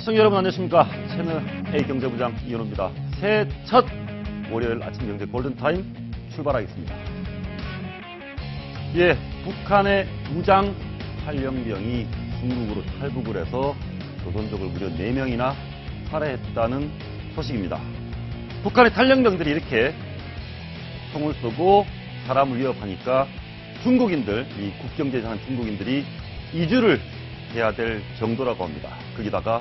시청자 여러분 안녕하십니까. 채널 A 경제부장 이현우입니다. 새해 첫 월요일 아침 경제 골든타임 출발하겠습니다. 예, 북한의 무장 탈영병이 중국으로 탈북을 해서 조선족을 무려 4명이나 살해했다는 소식입니다. 북한의 탈영병들이 이렇게 총을 쏘고 사람을 위협하니까 중국인들, 이 국경제장한 중국인들이 이주를 해야 될 정도라고 합니다. 거기다가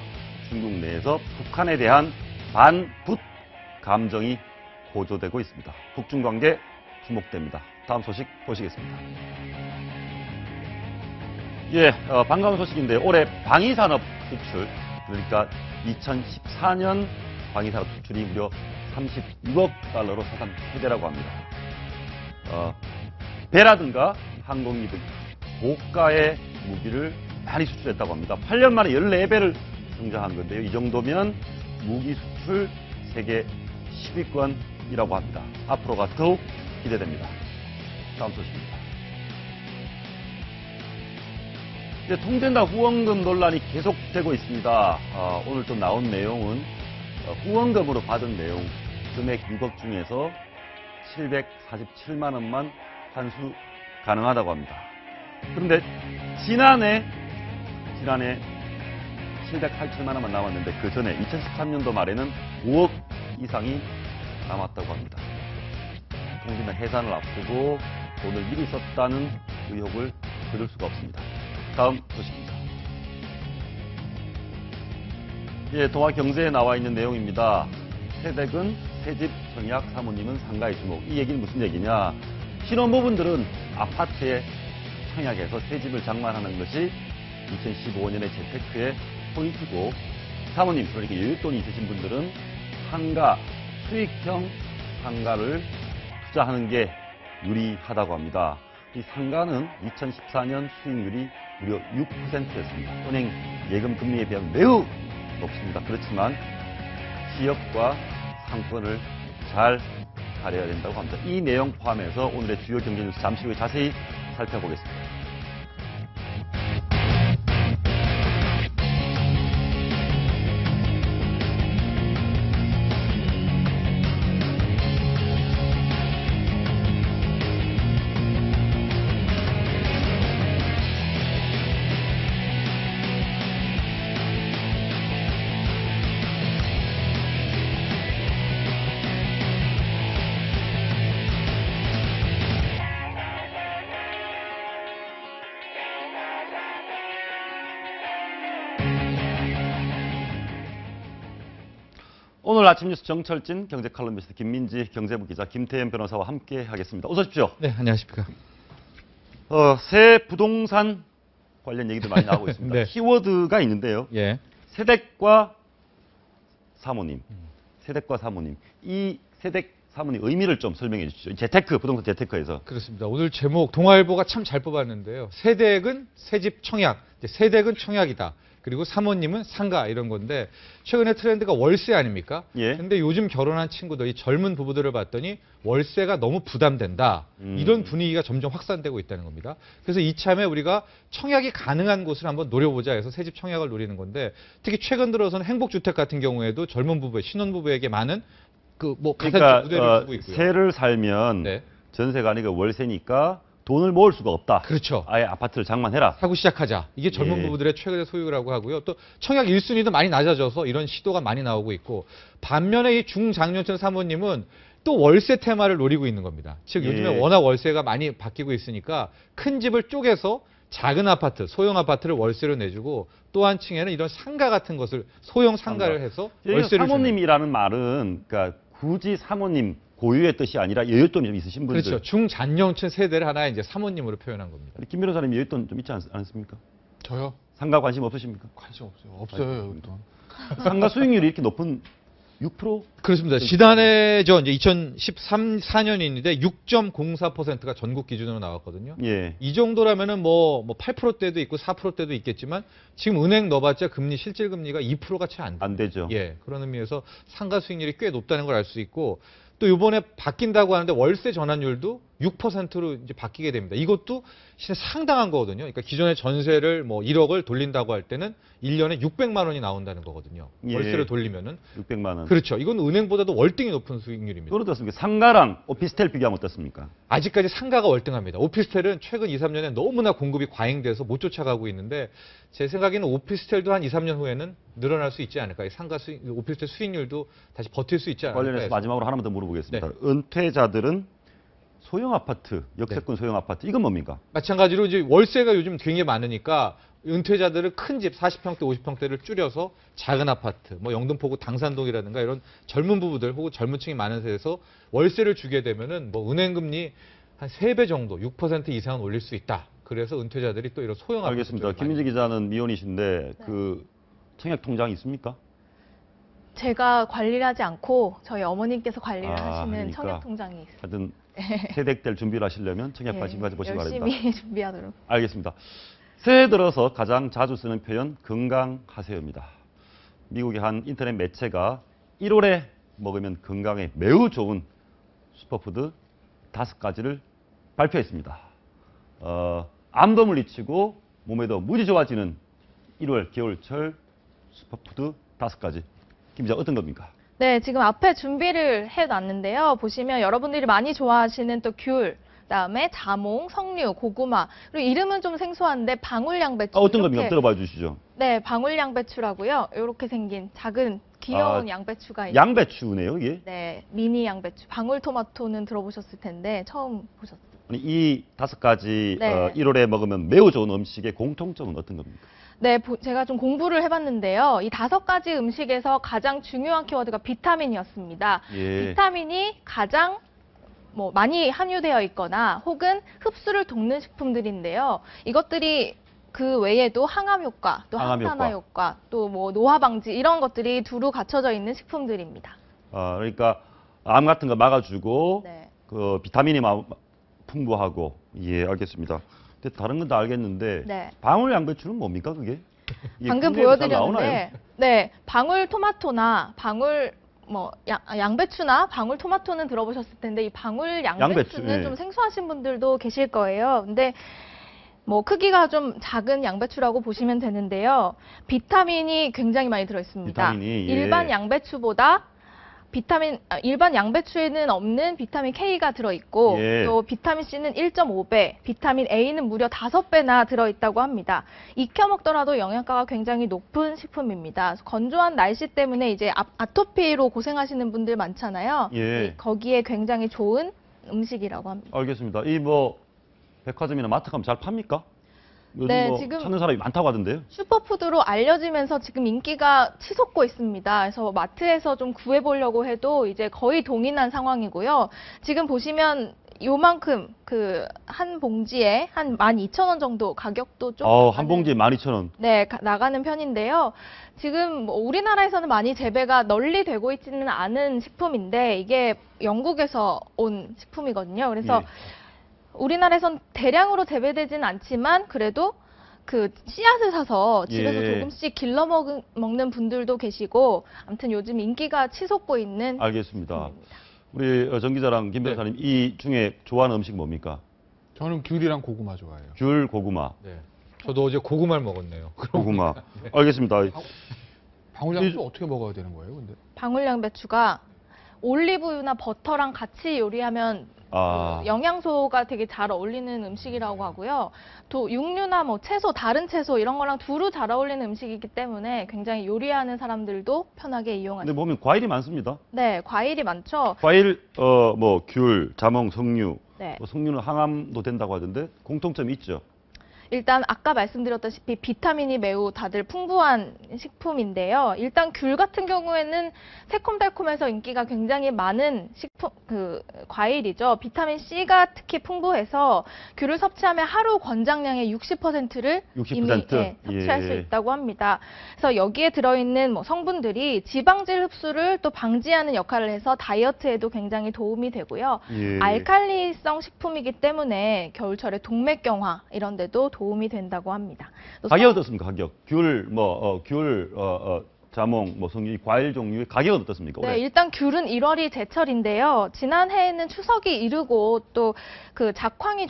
중국 내에서 북한에 대한 반북 감정이 고조되고 있습니다. 북중 관계 주목됩니다. 다음 소식 보시겠습니다. 예, 반가운 소식인데 올해 방위산업 수출, 그러니까 2014년 방위산업 수출이 무려 36억 달러로 사상 최대라고 합니다. 배라든가 항공기 등 고가의 무기를 많이 수출했다고 합니다. 8년 만에 14배를 성장한 건데요. 이 정도면 무기 수출 세계 10위권이라고 합니다. 앞으로가 더욱 기대됩니다. 다음 소식입니다. 이제 통젠다 후원금 논란이 계속되고 있습니다. 오늘 또 나온 내용은 후원금으로 받은 내용 금액 6억 중에서 747만 원만 환수 가능하다고 합니다. 그런데 지난해 787만 원만 남았는데 그 전에 2013년도 말에는 5억 이상이 남았다고 합니다. 통신사 해산을 앞두고 돈을 미리 썼다는 의혹을 거둘 수가 없습니다. 다음 소식입니다. 예, 동아경제에 나와 있는 내용입니다. 새댁은 새집 청약, 사모님은 상가의 주목. 이 얘기는 무슨 얘기냐? 신혼부부들은 아파트에 청약해서 새 집을 장만하는 것이 2015년의 재테크의 포인트고, 사모님, 그러니까 여윳돈이 있으신 분들은 상가, 수익형 상가를 투자하는 게 유리하다고 합니다. 이 상가는 2014년 수익률이 무려 6%였습니다. 은행 예금 금리에 비하면 매우 높습니다. 그렇지만 지역과 상권을 잘 가려야 된다고 합니다. 이 내용 포함해서 오늘의 주요 경제 뉴스 잠시 후에 자세히 살펴보겠습니다. 오늘 아침 뉴스 정철진 경제 칼럼니스트 김민지 경제부 기자 김태현 변호사와 함께 하겠습니다. 어서 오십시오. 네, 안녕하십니까. 새 부동산 관련 얘기도 많이 나오고 있습니다. 네. 키워드가 있는데요. 예. 새댁과 사모님. 새댁과 사모님. 이 새댁 사모님 의미를 좀 설명해 주시죠. 재테크, 부동산 재테크에서. 그렇습니다. 오늘 제목 동아일보가 참 잘 뽑았는데요. 새댁은 새집 청약, 새댁은 청약이다. 그리고 사모님은 상가 이런 건데 최근에 트렌드가 월세 아닙니까? 예. 근데 요즘 결혼한 친구들, 이 젊은 부부들을 봤더니 월세가 너무 부담된다. 이런 분위기가 점점 확산되고 있다는 겁니다. 그래서 이참에 우리가 청약이 가능한 곳을 한번 노려보자 해서 새집 청약을 노리는 건데 특히 최근 들어서는 행복주택 같은 경우에도 젊은 부부, 신혼부부에게 많은 가산적 우대를 주고 있고요. 새를 살면 네. 전세가 아니고 월세니까 돈을 모을 수가 없다. 그렇죠. 아예 아파트를 장만해라. 사고 시작하자. 이게 젊은 예. 부부들의 최근의 소유라고 하고요. 또 청약 1순위도 많이 낮아져서 이런 시도가 많이 나오고 있고, 반면에 이 중장년층 사모님은 또 월세 테마를 노리고 있는 겁니다. 즉 요즘에 예. 워낙 월세가 많이 바뀌고 있으니까 큰 집을 쪼개서 작은 아파트, 소형 아파트를 월세로 내주고 또 한 층에는 이런 상가 같은 것을 소형 상가를 해서 월세를 사모님이라는 말은 그러니까 굳이 사모님 고유의 뜻이 아니라 여윳돈이 좀 있으신 분들. 그렇죠. 중장년층 세대를 하나의 이제 사모님으로 표현한 겁니다. 김 변호사님 여윳돈 좀 있지 않습니까? 저요? 상가 관심 없으십니까? 관심 없어요. 없어요, 여기 돈. 상가 수익률이 이렇게 높은 6%? 그렇습니다. 지난해죠. 이제 2013-14년인데 6.04%가 전국 기준으로 나왔거든요. 예. 이 정도라면은 뭐 8%대도 있고 4%대도 있겠지만 지금 은행 넣어봤자 금리 실질 금리가 2%가 채 안 돼요. 안 되죠. 예. 그런 의미에서 상가 수익률이 꽤 높다는 걸 알 수 있고 또 이번에 바뀐다고 하는데 월세 전환율도 6%로 이제 바뀌게 됩니다. 이것도 진짜 상당한 거거든요. 그러니까 기존의 전세를 뭐 1억을 돌린다고 할 때는 1년에 600만 원이 나온다는 거거든요. 예. 월세를 돌리면은. 600만 원. 그렇죠. 이건 은행보다도 월등히 높은 수익률입니다. 그건 어떻습니까? 상가랑 오피스텔 비교하면 어떻습니까? 아직까지 상가가 월등합니다. 오피스텔은 최근 2, 3년에 너무나 공급이 과잉돼서 못 쫓아가고 있는데 제 생각에는 오피스텔도 한 2, 3년 후에는 늘어날 수 있지 않을까. 상가 오피스텔 수익률도 다시 버틸 수 있지 않을까. 관련해서 해서. 마지막으로 하나만 더 물어보겠습니다. 네. 은퇴자들은 소형 아파트, 역세권 소형 아파트 이건 뭡니까? 마찬가지로 이제 월세가 요즘 굉장히 많으니까 은퇴자들은 큰 집 40평대, 50평대를 줄여서 작은 아파트, 뭐 영등포구 당산동이라든가 이런 젊은 부부들 혹은 젊은 층이 많은 데서 월세를 주게 되면은 뭐 은행금리 한 3배 정도, 6% 이상은 올릴 수 있다. 그래서 은퇴자들이 또 이런 소형 아파트. 알겠습니다. 김민지 기자는 미혼이신데 그 청약 통장이 있습니까? 제가 관리를 하지 않고 저희 어머님께서 관리를 하시는 그러니까. 청약통장이 있어요. 하여튼 세댁 될 준비를 하시려면 청약 네, 관심까지 보시기 바랍니다. 열심히 준비하도록. 알겠습니다. 새해 들어서 가장 자주 쓰는 표현 건강하세요입니다. 미국의 한 인터넷 매체가 1월에 먹으면 건강에 매우 좋은 슈퍼푸드 5가지를 발표했습니다. 암도 물리치고 몸에도 무지 좋아지는 1월 겨울철 슈퍼푸드 5가지. 김 기자 어떤 겁니까? 네, 지금 앞에 준비를 해놨는데요. 보시면 여러분들이 많이 좋아하시는 또 귤, 그다음에 자몽, 석류, 고구마, 그리고 이름은 좀 생소한데 방울양배추. 어떤 이렇게, 겁니까? 들어봐 주시죠. 네, 방울양배추라고요. 이렇게 생긴 작은 귀여운 아, 양배추가 있는. 양배추네요, 이게. 네, 미니 양배추. 방울토마토는 들어보셨을 텐데 처음 보셨어요. 아니, 이 5가지 네. 1월에 먹으면 매우 좋은 음식의 공통점은 어떤 겁니까? 네, 제가 좀 공부를 해봤는데요. 이 5가지 음식에서 가장 중요한 키워드가 비타민이었습니다. 예. 비타민이 가장 뭐 많이 함유되어 있거나 혹은 흡수를 돕는 식품들인데요. 이것들이 그 외에도 항암 효과, 또 항암 항산화 효과, 또 뭐 노화 방지 이런 것들이 두루 갖춰져 있는 식품들입니다. 그러니까 암 같은 거 막아주고 네. 그 비타민이 풍부하고 예 알겠습니다. 근데 다른 건 다 알겠는데 네. 방울 양배추는 뭡니까 그게? 이게 방금 국내에도 잘 나오나요? 보여드렸는데, 네, 방울 토마토나 방울 뭐 양배추나 방울 토마토는 들어보셨을 텐데 이 방울 양배추는 양배추, 예. 좀 생소하신 분들도 계실 거예요. 근데 뭐 크기가 좀 작은 양배추라고 보시면 되는데요. 비타민이 굉장히 많이 들어있습니다. 비타민이, 예. 일반 양배추보다 일반 양배추에는 없는 비타민 K가 들어있고 예. 또 비타민 C는 1.5배, 비타민 A는 무려 5배나 들어있다고 합니다. 익혀 먹더라도 영양가가 굉장히 높은 식품입니다. 건조한 날씨 때문에 이제 아토피로 고생하시는 분들 많잖아요. 예. 거기에 굉장히 좋은 음식이라고 합니다. 알겠습니다. 이 뭐 백화점이나 마트 가면 잘 팝니까? 요즘 네, 뭐 지금 찾는 사람이 많다고 하던데요. 슈퍼푸드로 알려지면서 지금 인기가 치솟고 있습니다. 그래서 마트에서 좀 구해보려고 해도 이제 거의 동일한 상황이고요. 지금 보시면 요만큼 그 한 봉지에 한 12,000원 정도 가격도 좀 한 봉지에 12,000원. 네, 나가는 편인데요. 지금 뭐 우리나라에서는 많이 재배가 널리 되고 있지는 않은 식품인데 이게 영국에서 온 식품이거든요. 그래서 예. 우리나라에선 대량으로 재배되진 않지만 그래도 그 씨앗을 사서 집에서 예. 조금씩 길러 먹는 분들도 계시고 아무튼 요즘 인기가 치솟고 있는 알겠습니다. 식품입니다. 우리 정 기자랑 김 변호사님 이 중에 좋아하는 음식 뭡니까? 저는 귤이랑 고구마 좋아해요. 귤, 고구마. 네. 저도 어제 고구마를 먹었네요. 고구마. 알겠습니다. 방울양도 어떻게 먹어야 되는 거예요, 근데? 방울양배추가 올리브유나 버터랑 같이 요리하면 그 영양소가 되게 잘 어울리는 음식이라고 하고요. 또 육류나 뭐 채소, 다른 채소 이런 거랑 두루 잘 어울리는 음식이기 때문에 굉장히 요리하는 사람들도 편하게 이용할 근데 수 보면 과일이 많습니다. 네, 과일이 많죠. 과일, 뭐 귤, 자몽, 석류. 네. 뭐 석류는 항암도 된다고 하던데 공통점이 있죠. 일단 아까 말씀드렸다시피 비타민이 매우 다들 풍부한 식품인데요. 일단 귤 같은 경우에는 새콤달콤해서 인기가 굉장히 많은 과일이죠. 비타민 C가 특히 풍부해서 귤을 섭취하면 하루 권장량의 60%를 60%? 이미 섭취할 수 예. 있다고 합니다. 그래서 여기에 들어있는 뭐 성분들이 지방질 흡수를 또 방지하는 역할을 해서 다이어트에도 굉장히 도움이 되고요. 예. 알칼리성 식품이기 때문에 겨울철에 동맥경화 이런 데도 도움이 된다고 합니다. 또 가격 어떻습니까? 가격. 귤, 자몽, 뭐 성류, 과일 종류의 가격은 어떻습니까? 네, 올해? 일단 귤은 1월이 제철인데요. 지난해에는 추석이 이르고 또 그 작황이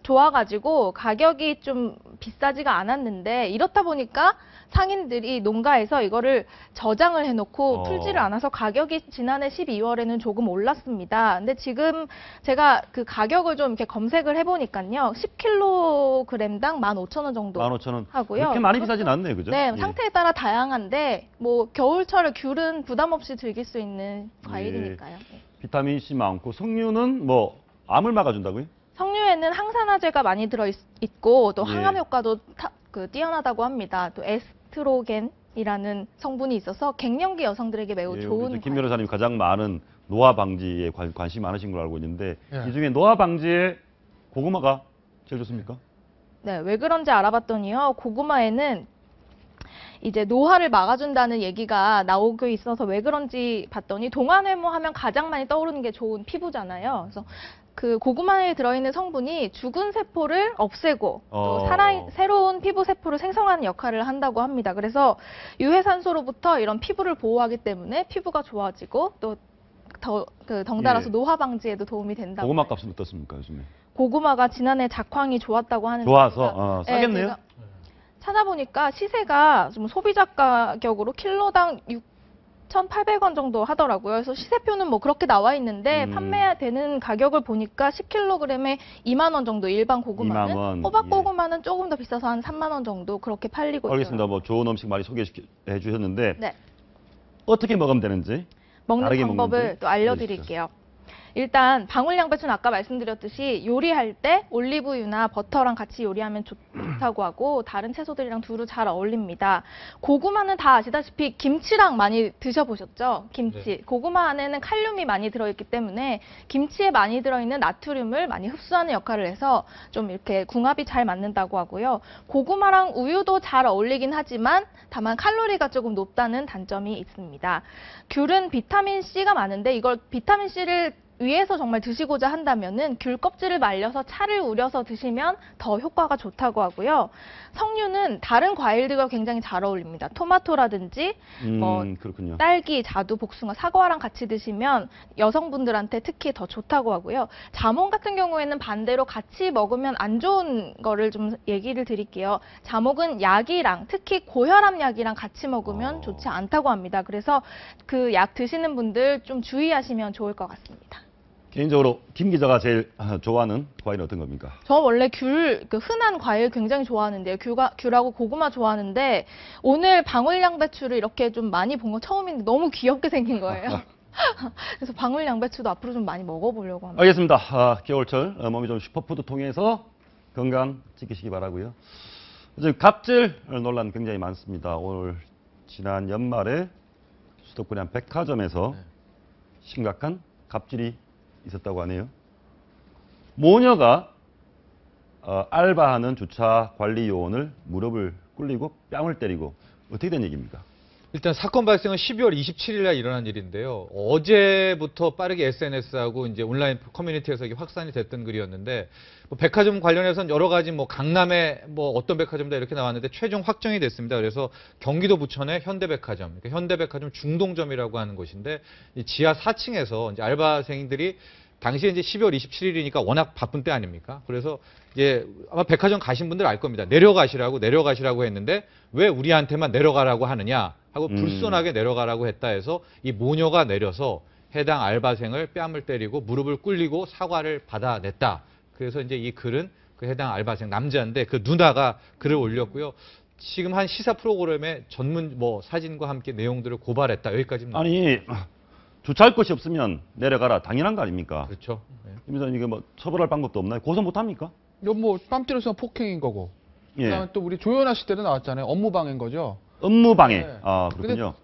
좋아가지고 가격이 좀 비싸지가 않았는데 이렇다 보니까 상인들이 농가에서 이거를 저장을 해놓고 풀지를 않아서 가격이 지난해 12월에는 조금 올랐습니다. 근데 지금 제가 그 가격을 좀 이렇게 검색을 해보니까요. 10kg당 15,000원 정도 15,000원. 하고요. 그렇게 많이 비싸진 않네요, 그죠? 네, 예. 상태에 따라 다양한데 뭐 겨울철에 귤은 부담 없이 즐길 수 있는 과일이니까요. 네. 비타민 C 많고 석류는 뭐 암을 막아준다고요? 석류에는 항산화제가 많이 들어있고 또 예. 항암 효과도 뛰어나다고 합니다. 또 에스트로겐이라는 성분이 있어서 갱년기 여성들에게 매우 예, 좋은 우리 김 변호사님 가장 많은 노화 방지에 관심이 많으신 걸로 알고 있는데 예. 이 중에 노화 방지에 고구마가 제일 좋습니까? 네, 왜 그런지 알아봤더니요. 고구마에는 이제 노화를 막아준다는 얘기가 나오고 있어서 왜 그런지 봤더니 동안외모 하면 가장 많이 떠오르는 게 좋은 피부잖아요. 그래서 그 고구마에 들어있는 성분이 죽은 세포를 없애고 또 새로운 피부 세포를 생성하는 역할을 한다고 합니다. 그래서 유해산소로부터 이런 피부를 보호하기 때문에 피부가 좋아지고 또 덩달아서 예. 노화 방지에도 도움이 된다고. 고구마 값은 어떻습니까, 요즘에? 고구마가 지난해 작황이 좋았다고 하는데 좋아서 싸겠네요. 제가 찾아보니까 시세가 좀 소비자 가격으로 킬로당 6,800원 정도 하더라고요. 그래서 시세표는 뭐 그렇게 나와 있는데 판매되는 가격을 보니까 10kg에 2만 원 정도 일반 고구마는 2만 원, 호박 예. 고구마는 조금 더 비싸서 한 3만 원 정도 그렇게 팔리고 알겠습니다. 있어요. 뭐 좋은 음식 많이 소개해 주셨는데 네. 어떻게 먹으면 되는지 먹는 다르게 방법을 먹는지 또 알려드릴게요. 일단 방울양배추는 아까 말씀드렸듯이 요리할 때 올리브유나 버터랑 같이 요리하면 좋다고 하고 다른 채소들이랑 두루 잘 어울립니다. 고구마는 다 아시다시피 김치랑 많이 드셔보셨죠? 김치. 네. 고구마 안에는 칼륨이 많이 들어있기 때문에 김치에 많이 들어있는 나트륨을 많이 흡수하는 역할을 해서 좀 이렇게 궁합이 잘 맞는다고 하고요. 고구마랑 우유도 잘 어울리긴 하지만 다만 칼로리가 조금 높다는 단점이 있습니다. 귤은 비타민C가 많은데 이걸 비타민C를 위에서 정말 드시고자 한다면은 귤 껍질을 말려서 차를 우려서 드시면 더 효과가 좋다고 하고요. 석류는 다른 과일들과 굉장히 잘 어울립니다. 토마토라든지 뭐 그렇군요. 딸기, 자두, 복숭아, 사과랑 같이 드시면 여성분들한테 특히 더 좋다고 하고요. 자몽 같은 경우에는 반대로 같이 먹으면 안 좋은 거를 좀 얘기를 드릴게요. 자몽은 약이랑 특히 고혈압 약이랑 같이 먹으면 좋지 않다고 합니다. 그래서 그 약 드시는 분들 좀 주의하시면 좋을 것 같습니다. 개인적으로 김 기자가 제일 좋아하는 과일은 어떤 겁니까? 저 원래 귤, 그 흔한 과일 굉장히 좋아하는데요. 귤하고 고구마 좋아하는데 오늘 방울양배추를 이렇게 좀 많이 본 건 처음인데 너무 귀엽게 생긴 거예요. 그래서 방울양배추도 앞으로 좀 많이 먹어보려고 합니다. 알겠습니다. 겨울철 몸이 좀 슈퍼푸드 통해서 건강 지키시기 바라고요. 요즘 갑질 논란 굉장히 많습니다. 오늘 지난 연말에 수도권의 한 백화점에서 심각한 갑질이 있었다고 하네요. 모녀가 알바하는 주차 관리 요원을 무릎을 꿇리고 뺨을 때리고 어떻게 된 얘기입니까? 일단 사건 발생은 12월 27일 날 일어난 일인데요. 어제부터 빠르게 SNS하고 이제 온라인 커뮤니티에서 이게 확산이 됐던 글이었는데, 뭐 백화점 관련해서는 여러 가지 뭐 강남에 뭐 어떤 백화점다 이렇게 나왔는데 최종 확정이 됐습니다. 그래서 경기도 부천의 현대백화점, 그러니까 현대백화점 중동점이라고 하는 곳인데 이 지하 4층에서 이제 알바생들이 당시에 이제 12월 27일이니까 워낙 바쁜 때 아닙니까? 그래서 이제 아마 백화점 가신 분들 알 겁니다. 내려가시라고 했는데 왜 우리한테만 내려가라고 하느냐 하고 불손하게 내려가라고 했다 해서 이 모녀가 내려서 해당 알바생을 뺨을 때리고 무릎을 꿇리고 사과를 받아냈다. 그래서 이제 이 글은 그 해당 알바생 남자인데 그 누나가 글을 올렸고요. 지금 한 시사 프로그램에 전문 뭐 사진과 함께 내용들을 고발했다. 여기까지입니다. 아니 주차할 곳이 없으면 내려가라 당연한 거 아닙니까? 그렇죠. 네. 김 이게 뭐 처벌할 방법도 없나요? 고소 못 합니까? 이건 뭐 뺨 때려서 폭행인 거고. 예. 그다음에 또 우리 조연아 씨 때도 나왔잖아요. 업무방해인 거죠. 업무방해. 네. 아 그렇군요.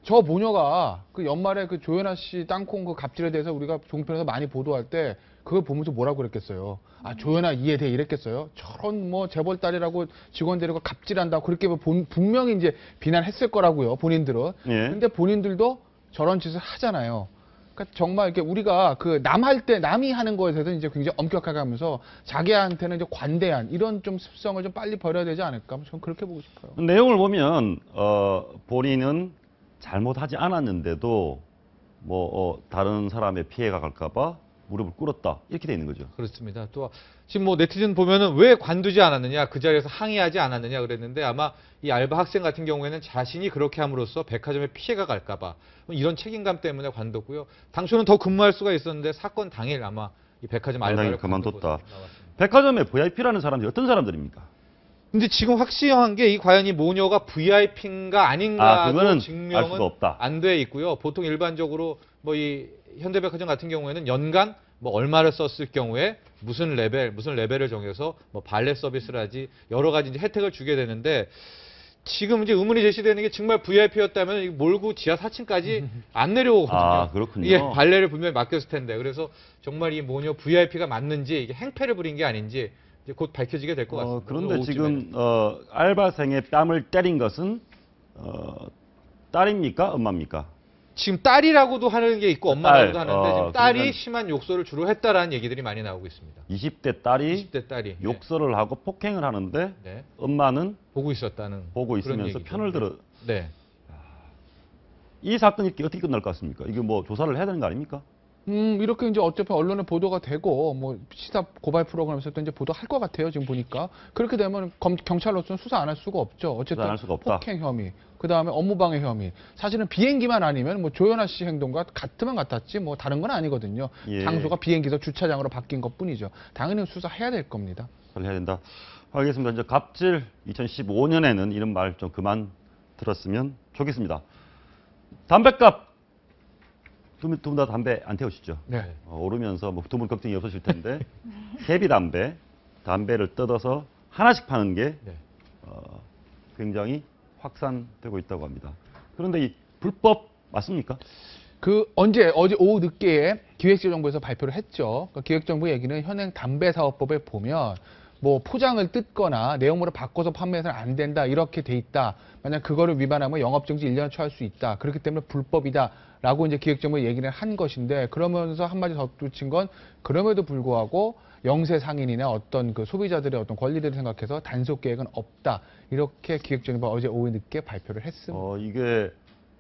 저 모녀가 그 연말에 그 조연아 씨 땅콩 그 갑질에 대해서 우리가 종편에서 많이 보도할 때 그걸 보면서 뭐라고 그랬겠어요. 아 조연아 이해돼 이랬겠어요. 저런 뭐 재벌딸이라고 직원 데리고 갑질한다 그렇게 분명히 이제 비난했을 거라고요. 본인들은. 예. 근데 본인들도 저런 짓을 하잖아요. 그러니까 정말 이렇게 우리가 그 남이 하는 거에 대해서 이제 굉장히 엄격하게 하면서 자기한테는 이제 관대한 이런 좀 습성을 좀 빨리 버려야 되지 않을까? 저는 그렇게 보고 싶어요. 내용을 보면 본인은 잘못하지 않았는데도 다른 사람의 피해가 갈까봐 무릎을 꿇었다 이렇게 돼 있는 거죠. 그렇습니다. 또 지금 뭐 네티즌 보면은 왜 관두지 않았느냐, 그 자리에서 항의하지 않았느냐 그랬는데 아마 이 알바 학생 같은 경우에는 자신이 그렇게 함으로써 백화점에 피해가 갈까봐 이런 책임감 때문에 관뒀고요. 당초는 더 근무할 수가 있었는데 사건 당일 아마 이 백화점 알바를 그만뒀다. 백화점의 VIP라는 사람들이 어떤 사람들입니까? 근데 지금 확실한 게 이 과연 이 모녀가 VIP인가 아닌가 그거는 알 증명은 수가 없다. 안 돼 있고요. 보통 일반적으로 뭐 이 현대백화점 같은 경우에는 연간 뭐 얼마를 썼을 경우에 무슨 레벨을 정해서 뭐 발레 서비스라지 여러 가지 이제 혜택을 주게 되는데 지금 이제 의문이 제시되는 게 정말 VIP였다면 몰고 지하 4층까지 안 내려오거든요. 아, 그렇군요. 예, 발레를 분명히 맡겼을 텐데. 그래서 정말 이 모녀 VIP가 맞는지 이게 행패를 부린 게 아닌지 이제 곧 밝혀지게 될 것 같습니다. 그런데 지금 알바생의 뺨을 때린 것은 딸입니까? 엄마입니까? 지금 딸이라고도 하는 게 있고 엄마라고도 딸, 하는데 지금 딸이 그러니까 심한 욕설을 주로 했다라는 얘기들이 많이 나오고 있습니다. 20대 딸이 20대 딸이 욕설을 하고 폭행을 하는데 네. 엄마는 보고 있었다는 보고 그런 있으면서 얘기죠. 편을 들어. 네. 이 사건이 어떻게 끝날 것 같습니까? 이게 뭐 조사를 해야 되는 거 아닙니까? 이렇게 이제 어차피 언론에 보도가 되고, 뭐, 시사 고발 프로그램에서 또 이제 보도할 것 같아요, 지금 보니까. 그렇게 되면 경찰로서는 수사 안 할 수가 없죠. 어쨌든. 수사 안 할 수가 없다. 폭행 혐의, 그 다음에 업무방해 혐의. 사실은 비행기만 아니면 뭐 조현아 씨 행동과 같으면 같았지, 뭐 다른 건 아니거든요. 예. 장소가 비행기에서 주차장으로 바뀐 것 뿐이죠. 당연히 수사해야 될 겁니다. 수사를 해야 된다. 알겠습니다. 이제 갑질 2015년에는 이런 말 좀 그만 들었으면 좋겠습니다. 담배값. 두 분 다 담배 안 태우시죠? 네. 오르면서 뭐 두 분 걱정이 없으실 텐데 계비 담배를 뜯어서 하나씩 파는 게 네. 굉장히 확산되고 있다고 합니다. 그런데 이 불법 맞습니까? 어제 오후 늦게에 기획재정부에서 발표를 했죠. 그 기획정부 얘기는 현행 담배사업법에 보면 뭐 포장을 뜯거나 내용물을 바꿔서 판매해서는 안 된다 이렇게 돼 있다. 만약 그거를 위반하면 영업정지 1년 처할 수 있다. 그렇기 때문에 불법이다라고 이제 기획정부 얘기를 한 것인데 그러면서 한마디 덧붙인 건 그럼에도 불구하고 영세 상인이나 어떤 그 소비자들의 어떤 권리들을 생각해서 단속 계획은 없다. 이렇게 기획정부가 어제 오후 늦게 발표를 했습니다. 이게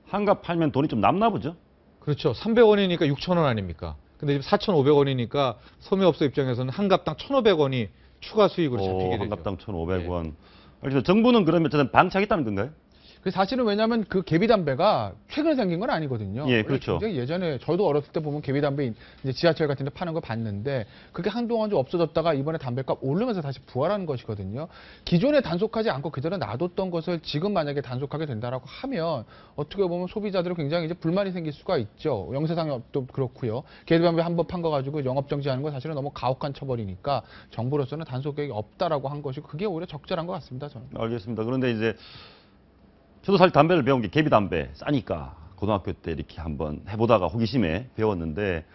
한갑 팔면 돈이 좀 남나 보죠? 그렇죠. 300원이니까 6,000원 아닙니까? 근데 지금 4,500원이니까 소매업소 입장에서는 한 갑당 1,500원이 추가 수익으로 잡히게 되죠. 한 갑당 1,500원. 그래서 정부는 그러면 저는 반차겠다는 건가요? 사실은 왜냐하면 그 계비담배가 최근에 생긴 건 아니거든요. 예, 그렇죠. 굉장히 예전에 저도 어렸을 때 보면 계비담배 이제 지하철 같은 데 파는 걸 봤는데 그게 한동안 좀 없어졌다가 이번에 담배값 오르면서 다시 부활하는 것이거든요. 기존에 단속하지 않고 그대로 놔뒀던 것을 지금 만약에 단속하게 된다라고 하면 어떻게 보면 소비자들은 굉장히 이제 불만이 생길 수가 있죠. 영세상업도 그렇고요. 계비담배 한 번 판 거 가지고 영업정지하는 건 사실은 너무 가혹한 처벌이니까 정부로서는 단속 계획이 없다라고 한 것이 그게 오히려 적절한 것 같습니다. 저는. 알겠습니다. 그런데 이제 저도 사실 담배를 배운 게 계비담배 싸니까 고등학교 때 이렇게 한번 해보다가 호기심에 배웠는데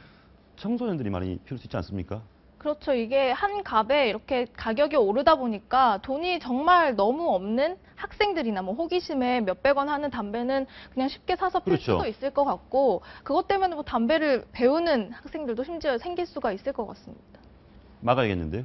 청소년들이 많이 피울 수 있지 않습니까? 그렇죠. 이게 한 갑에 이렇게 가격이 오르다 보니까 돈이 정말 너무 없는 학생들이나 뭐 호기심에 몇백 원 하는 담배는 그냥 쉽게 사서 필 그렇죠. 수도 있을 것 같고 그것 때문에 뭐 담배를 배우는 학생들도 심지어 생길 수가 있을 것 같습니다. 막아야겠는데요?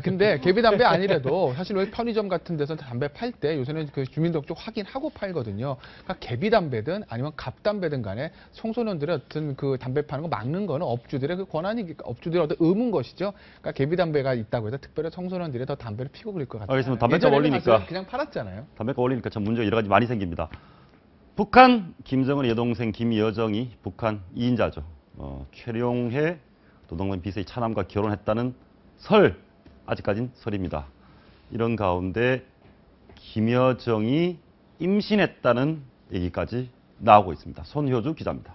근데 계비담배 아니래도 사실 왜 편의점 같은 데서 담배 팔 때 요새는 그 주민등록증 확인하고 팔거든요. 그러니까 계비담배든 아니면 갑담배든 간에 청소년들의 어떤 그 담배 파는 거 막는 거는 업주들의 그 권한이니까 업주들의 어떤 의무인 것이죠. 그러니까 계비담배가 있다고 해서 특별히 청소년들이 더 담배를 피고 그럴 것 같아요. 알겠습니다. 담배값 예전에는 올리니까. 사실 그냥 팔았잖아요. 담배값 올리니까 참 문제가 여러 가지 많이 생깁니다. 북한 김정은의 여동생 김여정이 북한 2인자죠. 최룡해 노동면 비서의 차남과 결혼했다는 설, 아직까진 설입니다. 이런 가운데 김여정이 임신했다는 얘기까지 나오고 있습니다. 손효주 기자입니다.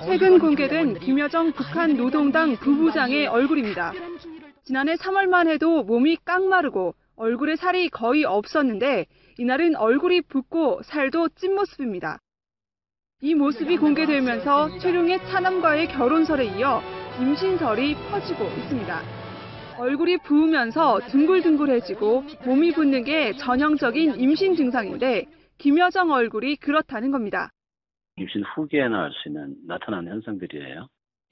최근 공개된 김여정 북한 노동당 부부장의 얼굴입니다. 지난해 3월만 해도 몸이 깡마르고 얼굴에 살이 거의 없었는데 이날은 얼굴이 붓고 살도 찐 모습입니다. 이 모습이 공개되면서 최룡의 차남과의 결혼설에 이어 임신설이 퍼지고 있습니다. 얼굴이 부으면서 둥글둥글해지고 몸이 붓는 게 전형적인 임신 증상인데 김여정 얼굴이 그렇다는 겁니다. 임신 후기에는 알 수 있는 나타나는 현상들이에요.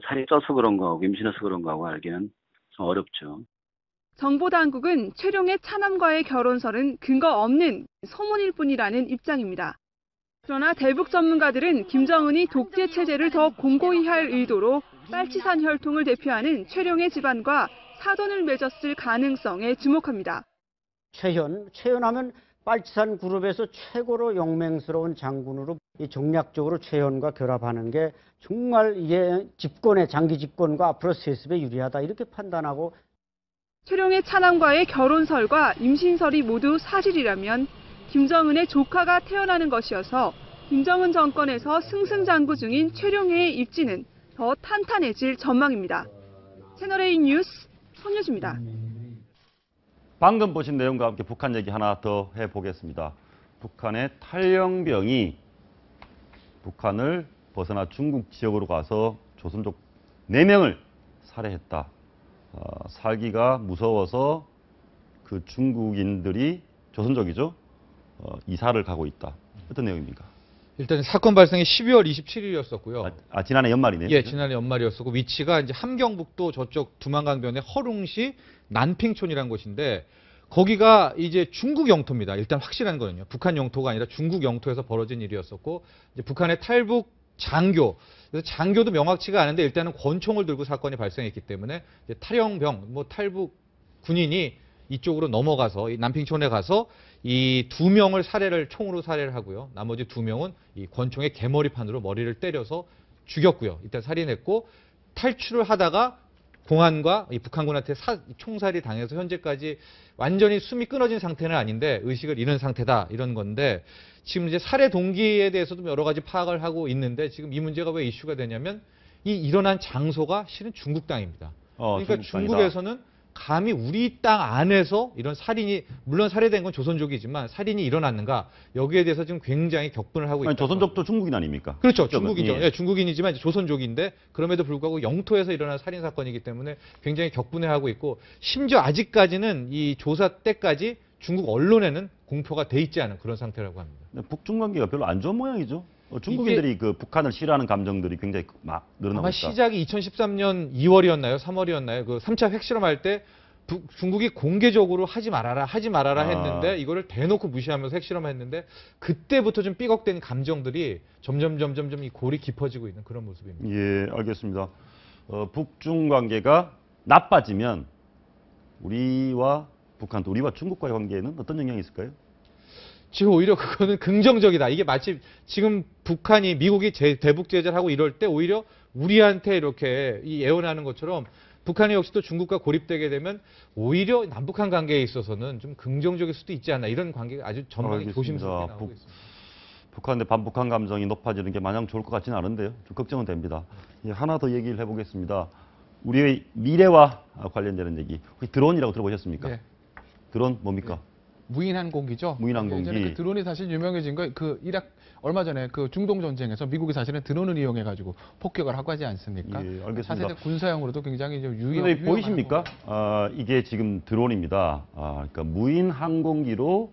살이 쪄서 그런 거하고 임신해서 그런 거하고 알기는 좀 어렵죠. 정보당국은 최룡의 차남과의 결혼설은 근거 없는 소문일 뿐이라는 입장입니다. 그러나 대북 전문가들은 김정은이 독재 체제를 더 공고히 할 의도로 빨치산 혈통을 대표하는 최룡해 집안과 사돈을 맺었을 가능성에 주목합니다. 최현하면 빨치산 그룹에서 최고로 용맹스러운 장군으로 이 정략적으로 최현과 결합하는 게 정말 이게 집권의 장기 집권과 앞으로 세습에 유리하다 이렇게 판단하고 최룡해 차남과의 결혼설과 임신설이 모두 사실이라면 김정은의 조카가 태어나는 것이어서 김정은 정권에서 승승장구 중인 최룡해의 입지는 더 탄탄해질 전망입니다. 채널A 뉴스 손유주입니다. 방금 보신 내용과 함께 북한 얘기 하나 더 해보겠습니다. 북한의 탈영병이 북한을 벗어나 중국 지역으로 가서 조선족 4명을 살해했다. 살기가 무서워서 그 중국인들이 조선족이죠. 이사를 가고 있다. 어떤 내용입니까? 일단 사건 발생이 12월 27일이었었고요. 지난해 연말이네요. 예, 지난해 연말이었었고 위치가 이제 함경북도 저쪽 두만강변의 허룽시 난핑촌이라는 곳인데 거기가 이제 중국 영토입니다. 일단 확실한 거는요. 북한 영토가 아니라 중국 영토에서 벌어진 일이었었고 이제 북한의 탈북 장교, 그래서 장교도 명확치가 않은데 일단은 권총을 들고 사건이 발생했기 때문에 이제 탈영병, 탈북 군인이 이쪽으로 넘어가서 이 남핑촌에 가서 이 2명을 총으로 살해를 하고요. 나머지 2명은 이 권총의 개머리판으로 머리를 때려서 죽였고요. 일단 살인했고 탈출을 하다가 공안과 이 북한군한테 총살이 당해서 현재까지 완전히 숨이 끊어진 상태는 아닌데 의식을 잃은 상태다 이런 건데 지금 이제 살해 동기에 대해서도 여러 가지 파악을 하고 있는데 지금 이 문제가 왜 이슈가 되냐면 이 일어난 장소가 실은 중국 땅입니다. 그러니까 중국에서는 감히 우리 땅 안에서 이런 살인이 물론 살해된 건 조선족이지만 살인이 일어났는가 여기에 대해서 지금 굉장히 격분을 하고 있다. 조선족도 중국인 아닙니까? 그렇죠. 중국이죠. 예. 예, 중국인이지만 이제 조선족인데 그럼에도 불구하고 영토에서 일어난 살인 사건이기 때문에 굉장히 격분해하고 있고 심지어 아직까지는 이 조사 때까지 중국 언론에는 공표가 돼 있지 않은 그런 상태라고 합니다. 북중 관계가 별로 안 좋은 모양이죠. 중국인들이 그 북한을 싫어하는 감정들이 굉장히 막 늘어나고 아마 있다. 시작이 2013년 2월이었나요? 3월이었나요? 그 3차 핵실험할 때 중국이 공개적으로 하지 말아라 했는데 이거를 대놓고 무시하면서 핵실험했는데 그때부터 좀 삐걱된 감정들이 점점 이 골이 깊어지고 있는 그런 모습입니다. 예, 알겠습니다. 북중 관계가 나빠지면 우리와 북한, 또 우리와 중국과의 관계에는 어떤 영향이 있을까요? 지금 오히려 그거는 긍정적이다. 이게 마치 지금 미국이 대북 제재를 하고 이럴 때 오히려 우리한테 이렇게 예언하는 것처럼 북한이 역시 또 중국과 고립되게 되면 오히려 남북한 관계에 있어서는 좀 긍정적일 수도 있지 않나 이런 관계가 아주 전망이 조심스럽게 나오고 있습니다. 북한의 반북한 감정이 높아지는 게 마냥 좋을 것 같지는 않은데요. 좀 걱정은 됩니다. 하나 더 얘기를 해보겠습니다. 우리의 미래와 관련되는 얘기. 혹시 드론이라고 들어보셨습니까? 네. 드론 뭡니까? 무인항공기죠. 무인항공기. 예전에 그 드론이 사실 유명해진 거 얼마 전에 그 중동 전쟁에서 미국이 사실은 드론을 이용해 가지고 폭격을 하고 하지 않습니까? 예, 알겠습니다. 차세대 군사용으로도 굉장히 좀 근데 보이십니까? 이게 지금 드론입니다. 그러니까 무인 항공기로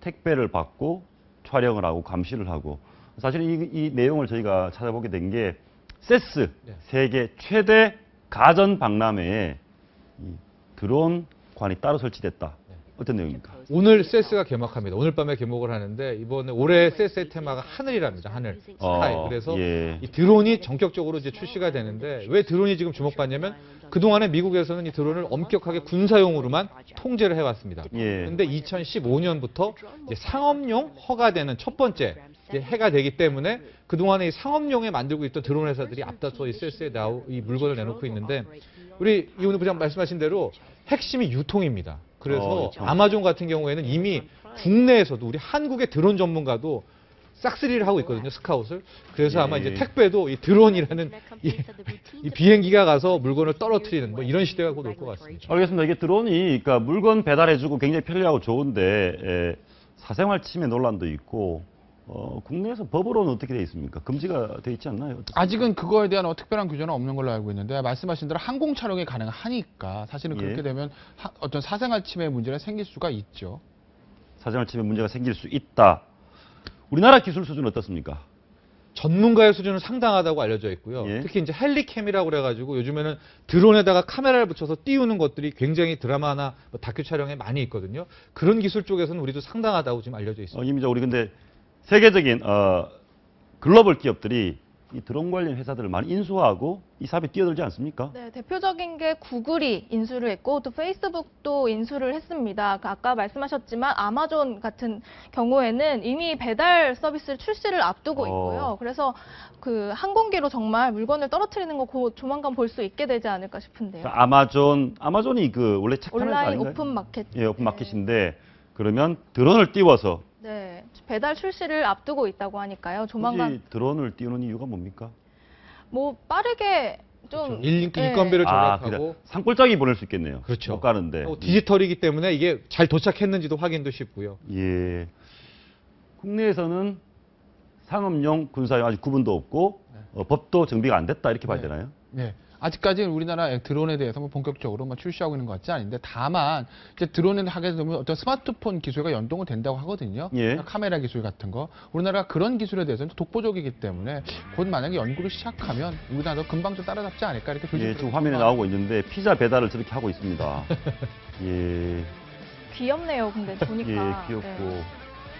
택배를 받고 촬영을 하고 감시를 하고 사실 이 내용을 저희가 찾아보게 된 게 세스 세계 최대 가전 박람회에 이 드론관이 따로 설치됐다. 어떤 내용입니까? 오늘 세스가 개막합니다. 오늘 밤에 개목을 하는데 이번에 올해 세스의 테마가 하늘이랍니다. 하늘, 스카이. 그래서 예. 이 드론이 전격적으로 이제 출시가 되는데 왜 드론이 지금 주목받냐면 그동안에 미국에서는 이 드론을 엄격하게 군사용으로만 통제를 해왔습니다. 그런데 2015년부터 이제 상업용 허가되는 첫 번째 해가 되기 때문에 그동안에 이 상업용에 만들고 있던 드론 회사들이 앞다퉈 이 세스에 이 물건을 내놓고 있는데 우리 이훈우 부장 말씀하신 대로 핵심이 유통입니다. 그래서 아마존 같은 경우에는 이미 국내에서도 우리 한국의 드론 전문가도 싹쓸이를 하고 있거든요, 스카웃을. 그래서 아마 이제 택배도 이 드론이라는 이 비행기가 가서 물건을 떨어뜨리는 이런 시대가 곧 올 것 같습니다. 알겠습니다. 이게 드론이 그러니까 물건 배달해주고 굉장히 편리하고 좋은데 사생활 침해 논란도 있고 국내에서 법으로는 어떻게 돼 있습니까? 금지가 돼 있지 않나요? 아직은 그거에 대한 특별한 규제는 없는 걸로 알고 있는데 말씀하신 대로 항공 촬영이 가능하니까 사실은 그렇게 되면 어떤 사생활 침해 문제가 생길 수가 있죠. 사생활 침해 문제가 생길 수 있다. 우리나라 기술 수준은 어떻습니까? 전문가의 수준은 상당하다고 알려져 있고요. 특히 이제 헬리캠이라고 그래가지고 요즘에는 드론에다가 카메라를 붙여서 띄우는 것들이 굉장히 드라마나 다큐 촬영에 많이 있거든요. 그런 기술 쪽에서는 우리도 상당하다고 지금 알려져 있습니다. 임기자, 우리 근데 세계적인 글로벌 기업들이 이 드론 관련 회사들을 많이 인수하고 이 사업에 뛰어들지 않습니까? 네, 대표적인 게 구글이 인수를 했고 또 페이스북도 인수를 했습니다. 아까 말씀하셨지만 아마존 같은 경우에는 이미 배달 서비스 출시를 앞두고 있고요. 그래서 그 항공기로 정말 물건을 떨어뜨리는 거 조만간 볼 수 있게 되지 않을까 싶은데요. 그러니까 아마존이 그 원래 책 파는 회사 온라인 아닌가요? 오픈 마켓. 예, 오픈 마켓인데 그러면 드론을 띄워서 네, 배달 출시를 앞두고 있다고 하니까요. 조만간 굳이 드론을 띄우는 이유가 뭡니까? 뭐 빠르게 좀 인건비를 절약하고 그냥 산골짜기 보낼 수 있겠네요. 그렇죠. 못 가는데. 디지털이기 때문에 이게 잘 도착했는지도 확인도 쉽고요. 예. 국내에서는 상업용, 군사용 아직 구분도 없고 법도 정비가 안 됐다 이렇게 봐야 되나요? 네. 아직까지는 우리나라 드론에 대해서 뭐 본격적으로 뭐 출시하고 있는 것 같지 않은데 다만 이제 드론을 하게 되면 어떤 스마트폰 기술과 연동은 된다고 하거든요. 예. 카메라 기술 같은 거. 우리나라가 그런 기술에 대해서는 독보적이기 때문에 곧 만약에 연구를 시작하면 우리나라도 금방 좀 따라잡지 않을까 이렇게 예, 지금 화면에 나오고 있는데 피자 배달을 저렇게 하고 있습니다. 예, 귀엽네요. 근데 보니까. 예, 귀엽고. 네.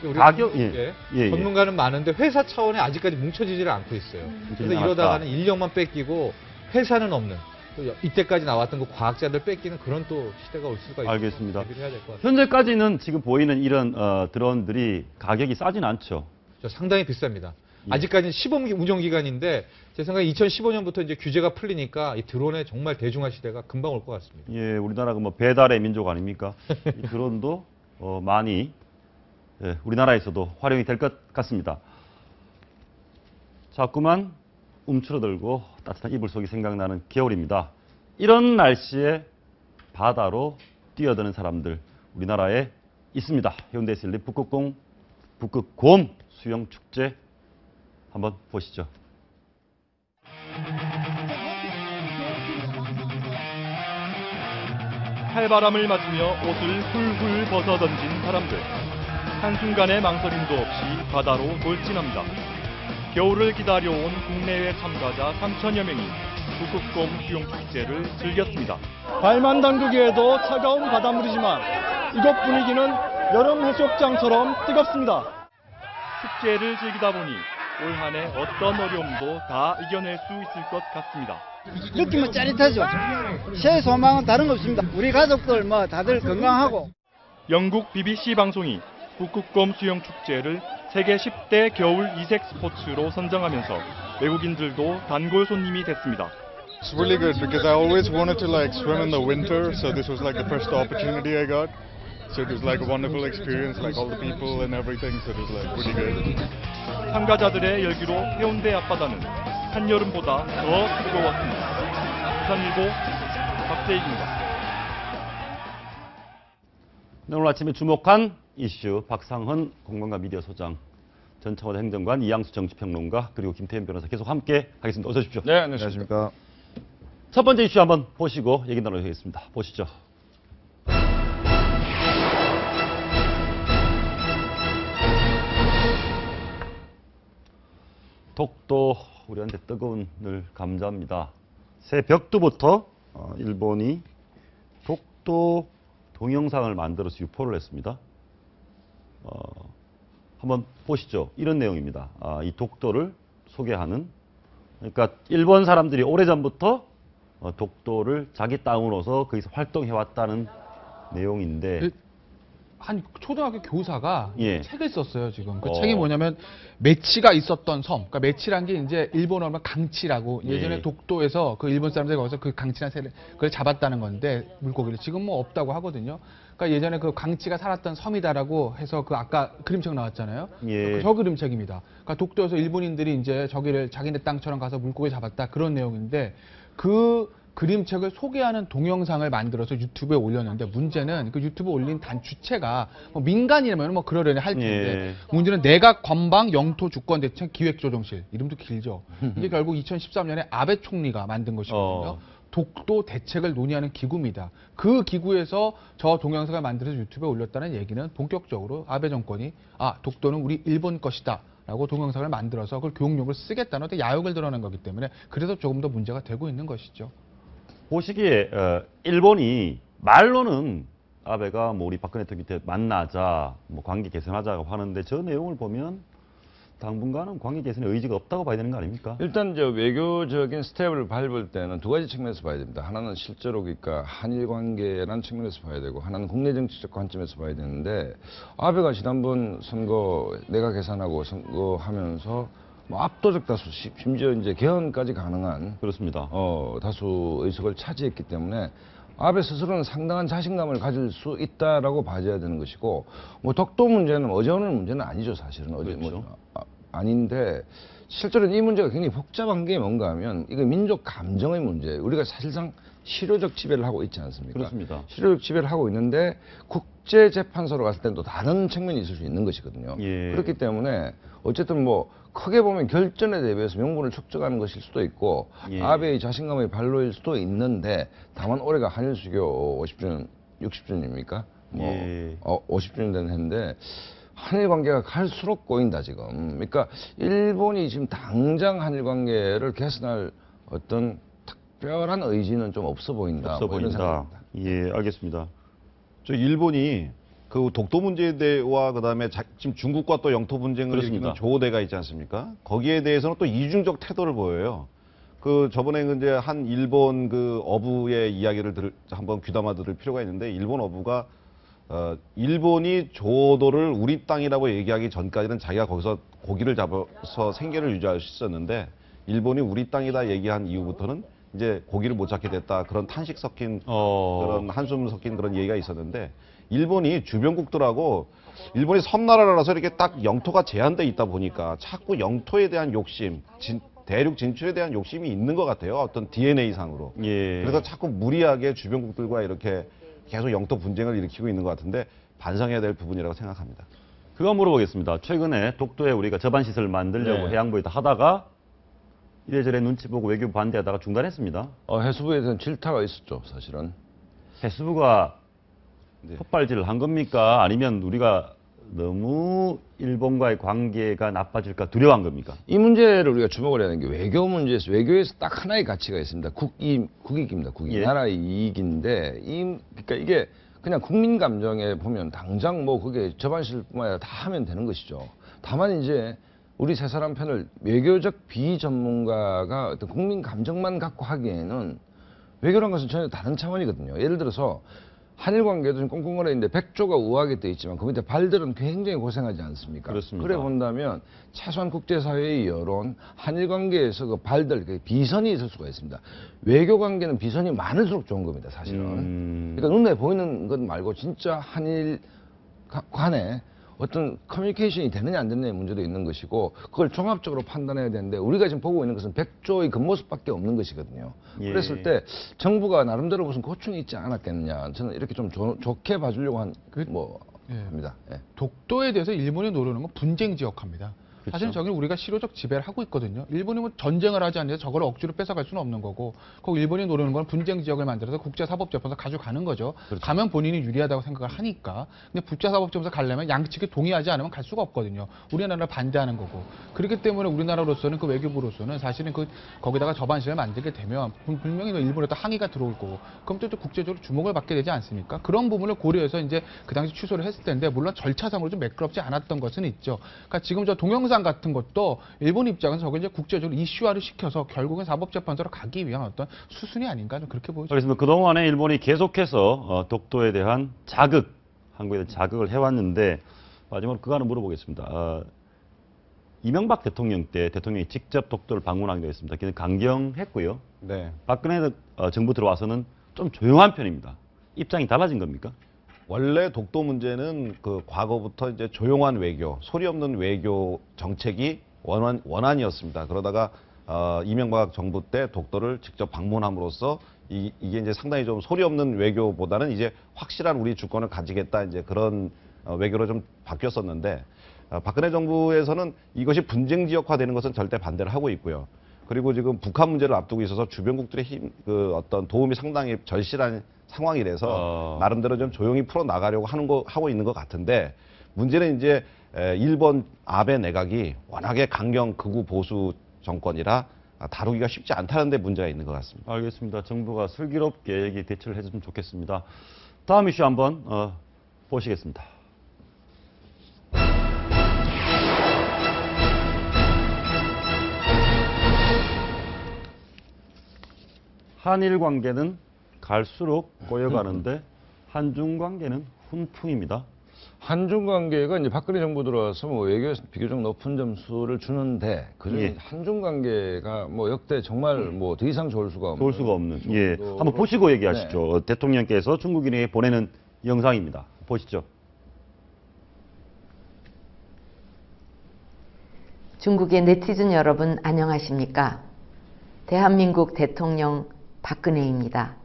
우리 가격, 한국에 예. 전문가는 많은데 회사 차원에 아직까지 뭉쳐지지를 않고 있어요. 그래서 않았다. 이러다가는 인력만 뺏기고 회사는 없는 또 이때까지 나왔던 그 과학자들 뺏기는 그런 또 시대가 올 수가 있어요. 알겠습니다. 대비를 해야 될 것 같아요. 현재까지는 지금 보이는 이런 드론들이 가격이 싸진 않죠. 상당히 비쌉니다. 예. 아직까지는 시범 운영 기간인데 제 생각에 2015년부터 이제 규제가 풀리니까 이 드론의 정말 대중화 시대가 금방 올 것 같습니다. 예, 우리나라가 뭐 배달의 민족 아닙니까? 이 드론도 많이 우리나라에서도 활용이 될 것 같습니다. 자꾸만 움츠러들고 따뜻한 이불 속이 생각나는 겨울입니다. 이런 날씨에 바다로 뛰어드는 사람들 우리나라에 있습니다. 해운대에서 열린 북극곰 수영축제 한번 보시죠. 칼바람을 맞으며 옷을 훌훌 벗어던진 사람들. 한순간의 망설임도 없이 바다로 돌진합니다. 겨울을 기다려온 국내외 참가자 3천여 명이 북극곰 수영축제를 즐겼습니다. 발만 담그기에도 차가운 바닷물이지만 이곳 분위기는 여름 해수욕장처럼 뜨겁습니다. 축제를 즐기다 보니 올 한 해 어떤 어려움도 다 이겨낼 수 있을 것 같습니다. 느낌은 짜릿하죠. 새해 소망은 다른 거 없습니다. 우리 가족들 뭐 다들 건강하고. 영국 BBC 방송이 북극곰 수영축제를 세계 10대 겨울 이색 스포츠로 선정하면서 외국인들도 단골 손님이 됐습니다. It's really good because I always wanted to swim in the winter, so this was the first opportunity I got. So it was a wonderful experience, all the people and everything. So it was really good. 참가자들의 열기로 해운대 앞바다는 한여름보다 더 뜨거웠습니다. 부산일보 박재익입니다. 네, 오늘 아침에 주목한 이슈 박상헌 공간과 미디어 소장, 전 청와대 행정관 이양수 정치평론가 그리고 김태현 변호사 계속 함께 하겠습니다. 어서 오십시오. 네, 안녕하십니까. 첫 번째 이슈 한번 보시고 얘기 나누겠습니다. 보시죠. 독도 우리한테 뜨거운 늘 감자입니다. 새벽부터 일본이 독도 동영상을 만들어서 유포를 했습니다. 한번 보시죠. 이런 내용입니다. 이 독도를 소개하는, 그러니까 일본 사람들이 오래전부터 독도를 자기 땅으로서 거기서 활동해왔다는 내용인데, 한 초등학교 교사가 예. 책을 썼어요, 지금. 그 책이 뭐냐면, 메치가 있었던 섬. 그러니까 메치란 게 이제 일본어로 하면 강치라고. 예전에 예. 독도에서 그 일본 사람들이 거기서 그 강치란 새를, 그걸 잡았다는 건데, 물고기를. 지금 뭐 없다고 하거든요. 그러니까 예전에 그 강치가 살았던 섬이다라고 해서 그 아까 그림책 나왔잖아요. 예. 저 그림책입니다. 그러니까 독도에서 일본인들이 이제 저기를 자기네 땅처럼 가서 물고기 잡았다. 그런 내용인데, 그 그림책을 소개하는 동영상을 만들어서 유튜브에 올렸는데, 문제는 그 유튜브에 올린 단 주체가 뭐 민간이라면 뭐 그러려니 할 텐데, 예. 문제는 내각 관방 영토 주권 대책 기획조정실, 이름도 길죠. 이게 결국 2013년에 아베 총리가 만든 것이거든요. 독도 대책을 논의하는 기구입니다. 그 기구에서 저 동영상을 만들어서 유튜브에 올렸다는 얘기는 본격적으로 아베 정권이 독도는 우리 일본 것이다 라고 동영상을 만들어서 그걸 교육용으로 쓰겠다는 어떤 야욕을 드러낸 거기 때문에, 그래서 조금 더 문제가 되고 있는 것이죠. 보시기에 일본이 말로는 아베가 뭐 우리 박근혜 대통령 밑에 만나자, 뭐 관계 개선하자고 하는데, 저 내용을 보면 당분간은 관계 개선의 의지가 없다고 봐야 되는 거 아닙니까? 일단 저 외교적인 스텝을 밟을 때는 두 가지 측면에서 봐야 됩니다. 하나는 실제로 그러니까 한일 관계라는 측면에서 봐야 되고 하나는 국내 정치적 관점에서 봐야 되는데 아베가 지난번 선거 내각 계산하고 선거하면서 뭐 압도적 다수 심지어 이제 개헌까지 가능한 그렇습니다. 다수 의석을 차지했기 때문에 아베 스스로는 상당한 자신감을 가질 수 있다라고 봐줘야 되는 것이고 뭐 독도 문제는 어제 오늘 문제는 아니죠 사실은 어제 그렇죠. 아닌데 실제로 이 문제가 굉장히 복잡한 게 뭔가 하면 이거 민족 감정의 문제 우리가 사실상 실효적 지배를 하고 있지 않습니까? 그렇습니다. 실효적 지배를 하고 있는데 국제재판소로 갔을 때는 또 다른 측면이 있을 수 있는 것이거든요. 예. 그렇기 때문에 어쨌든 뭐 크게 보면 결전에 대비해서 명분을 축적하는 것일 수도 있고 예. 아베의 자신감의 발로일 수도 있는데 다만 올해가 한일 수교 50주년, 60주년입니까? 뭐 예. 50주년 되는 해인데 한일 관계가 갈수록 꼬인다 지금. 그러니까 일본이 지금 당장 한일 관계를 개선할 어떤 특별한 의지는 좀 없어 보인다. 없어 뭐 이런 보인다. 생각입니다. 예, 알겠습니다. 저 일본이 그 독도 문제와 그다음에 지금 중국과 또 영토 분쟁을 그렇습니다. 일으키는 조대가 있지 않습니까? 거기에 대해서는 또 이중적 태도를 보여요. 그 저번에 이제 한 일본 그 어부의 이야기를 한번 귀담아 들을 필요가 있는데 일본 어부가 일본이 조도를 우리 땅이라고 얘기하기 전까지는 자기가 거기서 고기를 잡아서 생계를 유지할 수 있었는데 일본이 우리 땅이다 얘기한 이후부터는 이제 고기를 못 잡게 됐다 그런 탄식 섞인 그런 한숨 섞인 그런 얘기가 있었는데 일본이 주변국들하고 일본이 섬나라라서 이렇게 딱 영토가 제한돼 있다 보니까 자꾸 영토에 대한 욕심, 대륙 진출에 대한 욕심이 있는 것 같아요. 어떤 DNA상으로. 예. 그래서 자꾸 무리하게 주변국들과 이렇게 계속 영토 분쟁을 일으키고 있는 것 같은데 반성해야 될 부분이라고 생각합니다. 그거 물어보겠습니다. 최근에 독도에 우리가 저반시설을 만들려고 네. 해양부에다 하다가 이래저래 눈치 보고 외교부 반대하다가 중단했습니다. 해수부에 대한 질타가 있었죠, 사실은. 해수부가 네. 헛발질을 한 겁니까? 아니면 우리가 너무 일본과의 관계가 나빠질까 두려워한 겁니까? 이 문제를 우리가 주목을 해야 하는 게 외교 문제에서 외교에서 딱 하나의 가치가 있습니다. 국익입니다. 국익. 예. 나라의 이익인데 그러니까 이게 그냥 국민 감정에 보면 당장 뭐 그게 저반실뿐만 아니라 다 하면 되는 것이죠. 다만 이제 우리 세 사람 편을 외교적 비전문가가 어떤 국민 감정만 갖고 하기에는 외교란 것은 전혀 다른 차원이거든요. 예를 들어서 한일 관계도 좀 꽁꽁거리는데 백조가 우아하게 돼 있지만 그 밑에 발들은 굉장히 고생하지 않습니까? 그렇습니다. 그래 본다면 최소한 국제사회의 여론, 한일 관계에서 그 발들, 그 비선이 있을 수가 있습니다. 외교 관계는 비선이 많을수록 좋은 겁니다, 사실은. 그러니까 눈에 보이는 것 말고 진짜 한일 간에 어떤 커뮤니케이션이 되느냐 안 되느냐의 문제도 있는 것이고 그걸 종합적으로 판단해야 되는데 우리가 지금 보고 있는 것은 백조의 겉모습밖에 없는 것이거든요. 예. 그랬을 때 정부가 나름대로 무슨 고충이 있지 않았겠느냐 저는 이렇게 좀 좋게 봐주려고 합니다. 예. 독도에 대해서 일본이 노리는 건 분쟁 지역화입니다. 사실 저기는 우리가 실효적 지배를 하고 있거든요. 일본이 뭐 전쟁을 하지 않는데 저걸 억지로 뺏어갈 수는 없는 거고, 거기 일본이 노리는 건 분쟁 지역을 만들어서 국제사법재판소 가져가는 거죠. 그렇죠. 가면 본인이 유리하다고 생각을 하니까. 근데 국제사법재판소 가려면 양측이 동의하지 않으면 갈 수가 없거든요. 우리나라를 반대하는 거고. 그렇기 때문에 우리나라로서는 그 외교부로서는 사실은 거기다가 저반실을 만들게 되면 분명히 일본에 또 항의가 들어올 거고, 그럼 또 국제적으로 주목을 받게 되지 않습니까? 그런 부분을 고려해서 이제 그 당시 취소를 했을 텐데, 물론 절차상으로 좀 매끄럽지 않았던 것은 있죠. 그러니까 지금 저 동영상 같은 것도 일본 입장에서 저걸 이제 국제적으로 이슈화를 시켜서 결국엔 사법재판소로 가기 위한 어떤 수순이 아닌가 좀 그렇게 보여집니다. 그렇습니다. 그동안에 일본이 계속해서 독도에 대한 자극, 한국에 대한 자극을 해왔는데 마지막으로 그거 하나 물어보겠습니다. 이명박 대통령 때 대통령이 직접 독도를 방문하기도 했습니다. 그는 강경했고요. 네. 박근혜 정부 들어와서는 좀 조용한 편입니다. 입장이 달라진 겁니까? 원래 독도 문제는 그 과거부터 이제 조용한 외교, 소리 없는 외교 정책이 원안이었습니다. 그러다가 이명박 정부 때 독도를 직접 방문함으로써 이게 이제 상당히 좀 소리 없는 외교보다는 이제 확실한 우리 주권을 가지겠다 이제 그런 외교로 좀 바뀌었었는데 박근혜 정부에서는 이것이 분쟁 지역화되는 것은 절대 반대를 하고 있고요. 그리고 지금 북한 문제를 앞두고 있어서 주변국들의 어떤 도움이 상당히 절실한 상황이라서 나름대로 좀 조용히 풀어 나가려고 하고 있는 것 같은데 문제는 이제 일본 아베 내각이 워낙에 강경 극우 보수 정권이라 다루기가 쉽지 않다는 데 문제가 있는 것 같습니다. 알겠습니다. 정부가 슬기롭게 대처를 해줬으면 좋겠습니다. 다음 이슈 한번 보시겠습니다. 한일 관계는 갈수록 꼬여가는데 한중 관계는 훈풍입니다. 한중 관계가 이제 박근혜 정부 들어와서 뭐 외교에서 비교적 높은 점수를 주는데 그중 예. 한중 관계가 뭐 역대 정말 뭐 더 이상 좋을 수가 없는. 예. 한번 보시고 얘기하시죠. 대통령께서 중국인에게 보내는 영상입니다. 보시죠. 중국의 네티즌 여러분 안녕하십니까? 대한민국 대통령 박근혜입니다.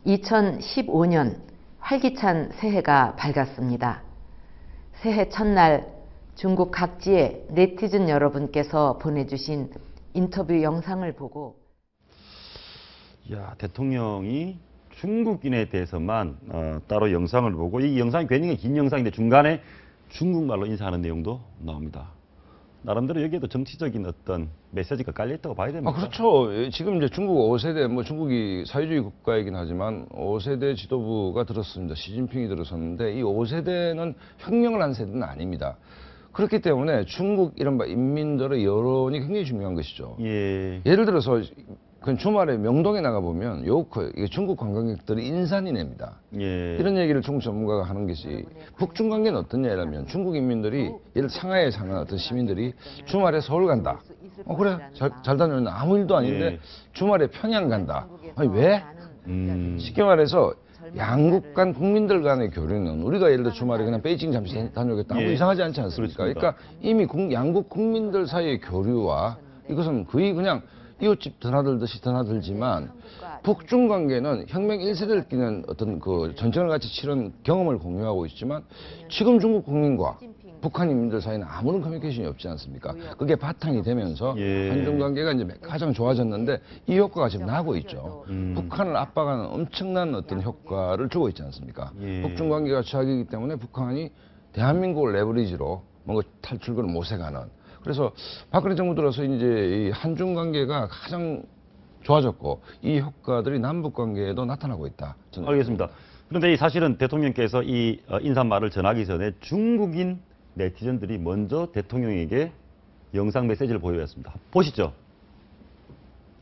2015년 활기찬 새해가 밝았습니다. 새해 첫날 중국 각지의 네티즌 여러분께서 보내주신 인터뷰 영상을 보고 야, 대통령이 중국인에 대해서만 따로 영상을 보고 이 영상이 굉장히 긴 영상인데 중간에 중국말로 인사하는 내용도 나옵니다. 나름대로 여기에도 정치적인 어떤 메시지가 깔려있다고 봐야 됩니다. 그렇죠. 지금 이제 중국 5세대, 뭐 중국이 사회주의 국가이긴 하지만 5세대 지도부가 들었습니다. 시진핑이 들어섰는데 이 5세대는 혁명을 한 세대는 아닙니다. 그렇기 때문에 중국 이른바 인민들의 여론이 굉장히 중요한 것이죠. 예. 예를 들어서 그 주말에 명동에 나가보면 요크, 이게 중국 관광객들이 인산이 냅니다. 예. 이런 얘기를 중국 전문가가 하는 것이 북중 관계는 어떠냐면 중국 인민들이 예를 상하이에 사는 어떤 시민들이 주말에 서울 간다. 그래 잘 다녀오는데 아무 일도 아닌데 예. 주말에 평양 간다. 아니 왜? 쉽게 말해서 양국 간 국민들 간의 교류는 우리가 예를 들어 주말에 그냥 베이징 잠시 다녀오겠다. 아무 예. 이상하지 않지 않습니까? 그렇습니다. 그러니까 이미 양국 국민들 사이의 교류와 이것은 거의 그냥 이웃집 드나들듯이 드나들지만 북중 관계는 혁명 1세대를 끼는 어떤 그 전쟁을 같이 치른 경험을 공유하고 있지만 지금 중국 국민과 북한 인민들 사이는 아무런 커뮤니케이션이 없지 않습니까? 그게 바탕이 되면서 예. 한중 관계가 이제 가장 좋아졌는데 이 효과가 지금 나고 있죠. 북한을 압박하는 엄청난 어떤 효과를 주고 있지 않습니까? 예. 북중 관계가 최악이기 때문에 북한이 대한민국을 레버리지로 뭔가 탈출구를 모색하는. 그래서 박근혜 정부 들어서 이제 이 한중 관계가 가장 좋아졌고 이 효과들이 남북 관계에도 나타나고 있다. 알겠습니다. 그런데 이 사실은 대통령께서 이 인사말을 전하기 전에 중국인 네티즌들이 먼저 대통령에게 영상 메시지를 보여왔습니다. 보시죠.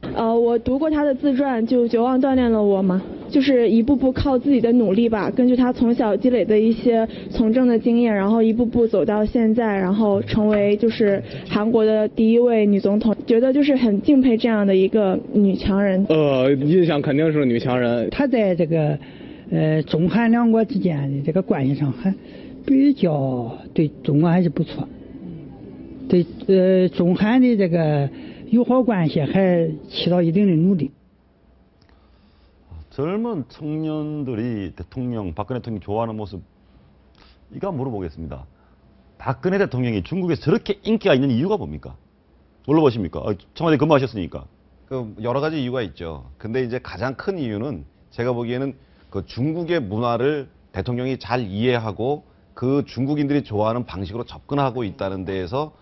我读过他的自传，就绝望锻炼了我嘛，就是一步步靠自己的努力吧，根据他从小积累的一些从政的经验，然后一步步走到现在，然后成为就是韩国的第一位女总统，觉得就是很敬佩这样的一个女强人。印象肯定是女强人。她在这个中韩两国之间的这个关系上还比较对中国还是不错，对中韩的这个 友好关系还起到一定的努力。 젊은 청년들이 박근혜 대통령 좋아하는 모습, 이거 한번 물어보겠습니다. 박근혜 대통령이 중국에서 저렇게 인기가 있는 이유가 뭡니까? 뭘로 보십니까? 청와대 근무하셨으니까. 그 여러 가지 이유가 있죠. 근데 이제 가장 큰 이유는 제가 보기에는 그 중국의 문화를 대통령이 잘 이해하고 그 중국인들이 좋아하는 방식으로 접근하고 있다는 데에서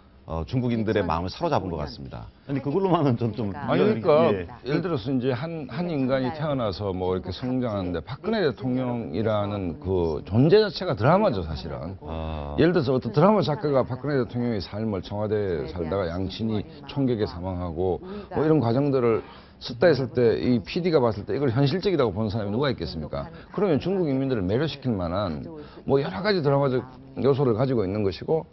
중국인들의 마음을 사로잡은 것 같습니다. 근데 그걸로만은 좀 아니 그러니까 예를 들어서 이제 한 인간이 태어나서 뭐 이렇게 성장하는데 박근혜 대통령이라는 그 존재 자체가 드라마죠 사실은. 예를 들어서 어떤 드라마 작가가 박근혜 대통령의 삶을 청와대에 살다가 양친이 총격에 사망하고 뭐 이런 과정들을 썼다 했을 때 이 PD가 봤을 때 이걸 현실적이라고 보는 사람이 누가 있겠습니까? 그러면 중국 인민들을 매료시킬 만한 뭐 여러 가지 드라마적 요소를 가지고 있는 것이고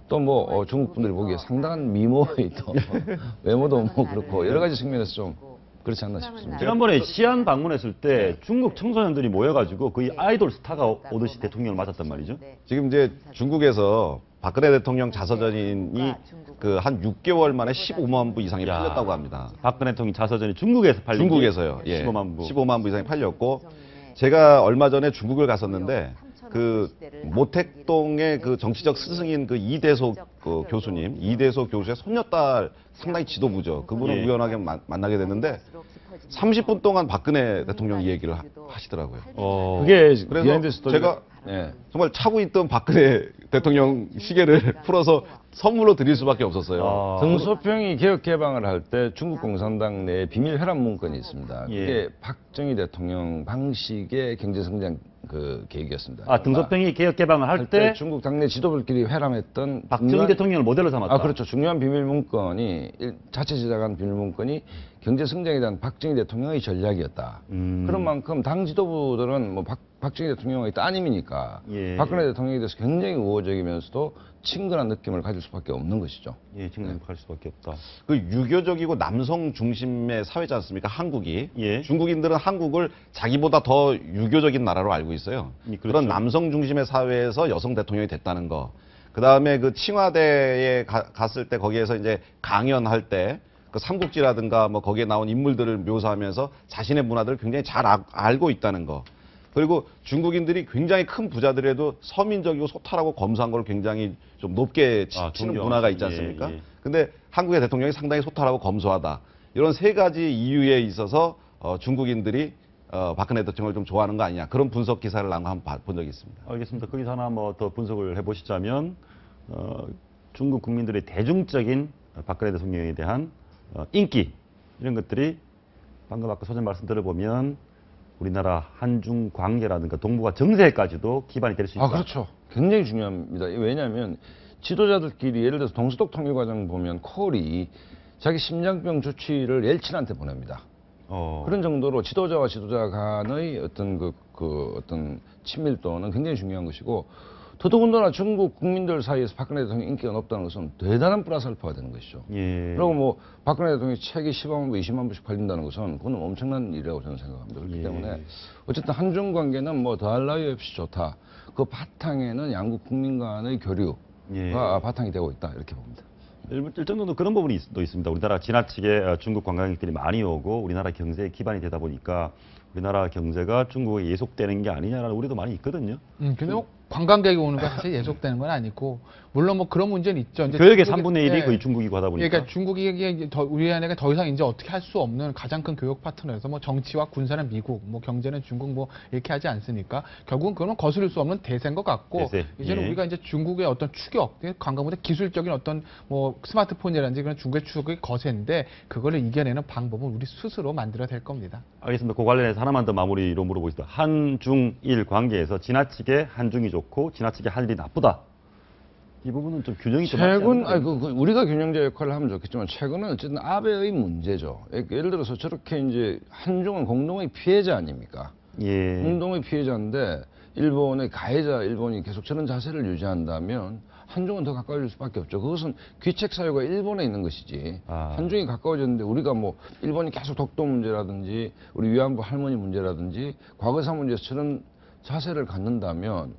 또 뭐 중국 분들이 보기에 상당한 미모의 또 외모도 뭐 그렇고 여러 가지 측면에서 좀 그렇지 않나 싶습니다. 지난번에 시안 방문했을 때 중국 청소년들이 모여가지고 거의 아이돌 스타가 오듯이 대통령을 맞았단 말이죠. 지금 이제 중국에서 박근혜 대통령 자서전이 그 한 6개월 만에 15만 부 이상이 팔렸다고 합니다. 박근혜 대통령 자서전이 중국에서 팔린 중국에서요. 게 15만 부. 15만 부 이상이 팔렸고 제가 얼마 전에 중국을 갔었는데 그 모택동의 그 정치적 스승인 그 이대소 그 교수님, 이대소 교수의 손녀딸 상당히 지도부죠. 그분을 우연하게 만나게 됐는데 30분 동안 박근혜 대통령 얘기를 하시더라고요. 그게 그래서 제가 정말 차고 있던 박근혜 대통령 시계를 풀어서 선물로 드릴 수밖에 없었어요. 등소평이 개혁 개방을 할 때 중국 공산당 내에 비밀 회람 문건이 있습니다. 그게 박정희 대통령 방식의 경제 성장 그 계획이었습니다. 등소평이 개혁 개방을 할 때 중국 당내 지도부들끼리 회람했던 박정희 대통령을 모델로 삼았다. 그렇죠. 중요한 비밀 문건이 자체 제작한 비밀 문건이 경제 성장에 대한 박정희 대통령의 전략이었다. 그런 만큼 당 지도부들은 뭐 박정희 대통령의 따님이니까 박근혜 대통령에 대해서 굉장히 우호적이면서도 친근한 느낌을 가질 수밖에 없는 것이죠. 예, 친근한 가질 수밖에 없다. 그 유교적이고 남성 중심의 사회지 않습니까? 한국이. 중국인들은 한국을 자기보다 더 유교적인 나라로 알고 있어요. 그렇죠. 그런 남성 중심의 사회에서 여성 대통령이 됐다는 거. 그 다음에 그 칭화대에 갔을 때 거기에서 이제 강연할 때 그 삼국지라든가 뭐 거기에 나온 인물들을 묘사하면서 자신의 문화들을 굉장히 잘 알고 있다는 거. 그리고 중국인들이 굉장히 큰 부자들에도 서민적이고 소탈하고 검소한 걸 굉장히 좀 높게 치는 문화가 있지 않습니까? 근데 한국의 대통령이 상당히 소탈하고 검소하다. 이런 세 가지 이유에 있어서 중국인들이 박근혜 대통령을 좀 좋아하는 거 아니냐. 그런 분석 기사를 한번 본 적이 있습니다. 알겠습니다. 거기서 하나 뭐 더 분석을 해보시자면 중국 국민들의 대중적인 박근혜 대통령에 대한 인기 이런 것들이 방금 아까 소장 말씀 들어보면 우리나라 한중 관계라든가 동북아 정세까지도 기반이 될 수 있다. 그렇죠. 굉장히 중요합니다. 왜냐하면 지도자들끼리 예를 들어서 동서독 통일과정 보면 콜이 자기 심장병 조치를 옐친한테 보냅니다. 그런 정도로 지도자와 지도자 간의 어떤 어떤 친밀도는 굉장히 중요한 것이고 더더군다나 중국 국민들 사이에서 박근혜 대통령 인기가 높다는 것은 대단한 플러스알파가 되는 것이죠. 그리고 뭐 박근혜 대통령이 책이 10만 부, 20만 부씩 팔린다는 것은 그건 엄청난 일이라고 저는 생각합니다. 그렇기 때문에 어쨌든 한중 관계는 뭐 더할 나위 없이 좋다. 그 바탕에는 양국 국민 간의 교류가 바탕이 되고 있다 이렇게 봅니다. 일정 정도 그런 부분이 또 있습니다. 우리나라 지나치게 중국 관광객들이 많이 오고 우리나라 경제에 기반이 되다 보니까 우리나라 경제가 중국에 예속되는 게 아니냐라는 우리도 많이 있거든요. 근데 관광객이 오는 건 사실 예속되는 건 아니고 물론 뭐 그런 문제는 있죠. 이제 교역의 3분의 1이 거의 중국이고 하다 보니까. 그러니까 중국이 우리나라가 더 이상 이제 어떻게 할 수 없는 가장 큰 교역 파트너여서 뭐 정치와 군사는 미국, 뭐 경제는 중국 뭐 이렇게 하지 않습니까? 결국은 그건 거스를 수 없는 대세인 것 같고 이제는 우리가 이제 중국의 어떤 추격, 관광보다 기술적인 어떤 뭐 스마트폰이라든지 그런 중국의 추격이 거세인데 그거를 이겨내는 방법은 우리 스스로 만들어야 될 겁니다. 알겠습니다. 그 관련해서 하나만 더 마무리로 물어보겠습니다. 한중일 관계에서 지나치게 한중이 좋고 지나치게 한일이 나쁘다. 이 부분은 좀 균형이 좀 우리가 균형제 역할을 하면 좋겠지만 최근은 어쨌든 아베의 문제죠. 예를 들어서 저렇게 이제 한중은 공동의 피해자 아닙니까? 공동의 피해자인데 일본의 가해자 일본이 계속 저런 자세를 유지한다면 한중은 더 가까워질 수밖에 없죠. 그것은 귀책 사유가 일본에 있는 것이지. 한중이 가까워졌는데 우리가 뭐 일본이 계속 독도 문제라든지 우리 위안부 할머니 문제라든지 과거사 문제에서 저런 자세를 갖는다면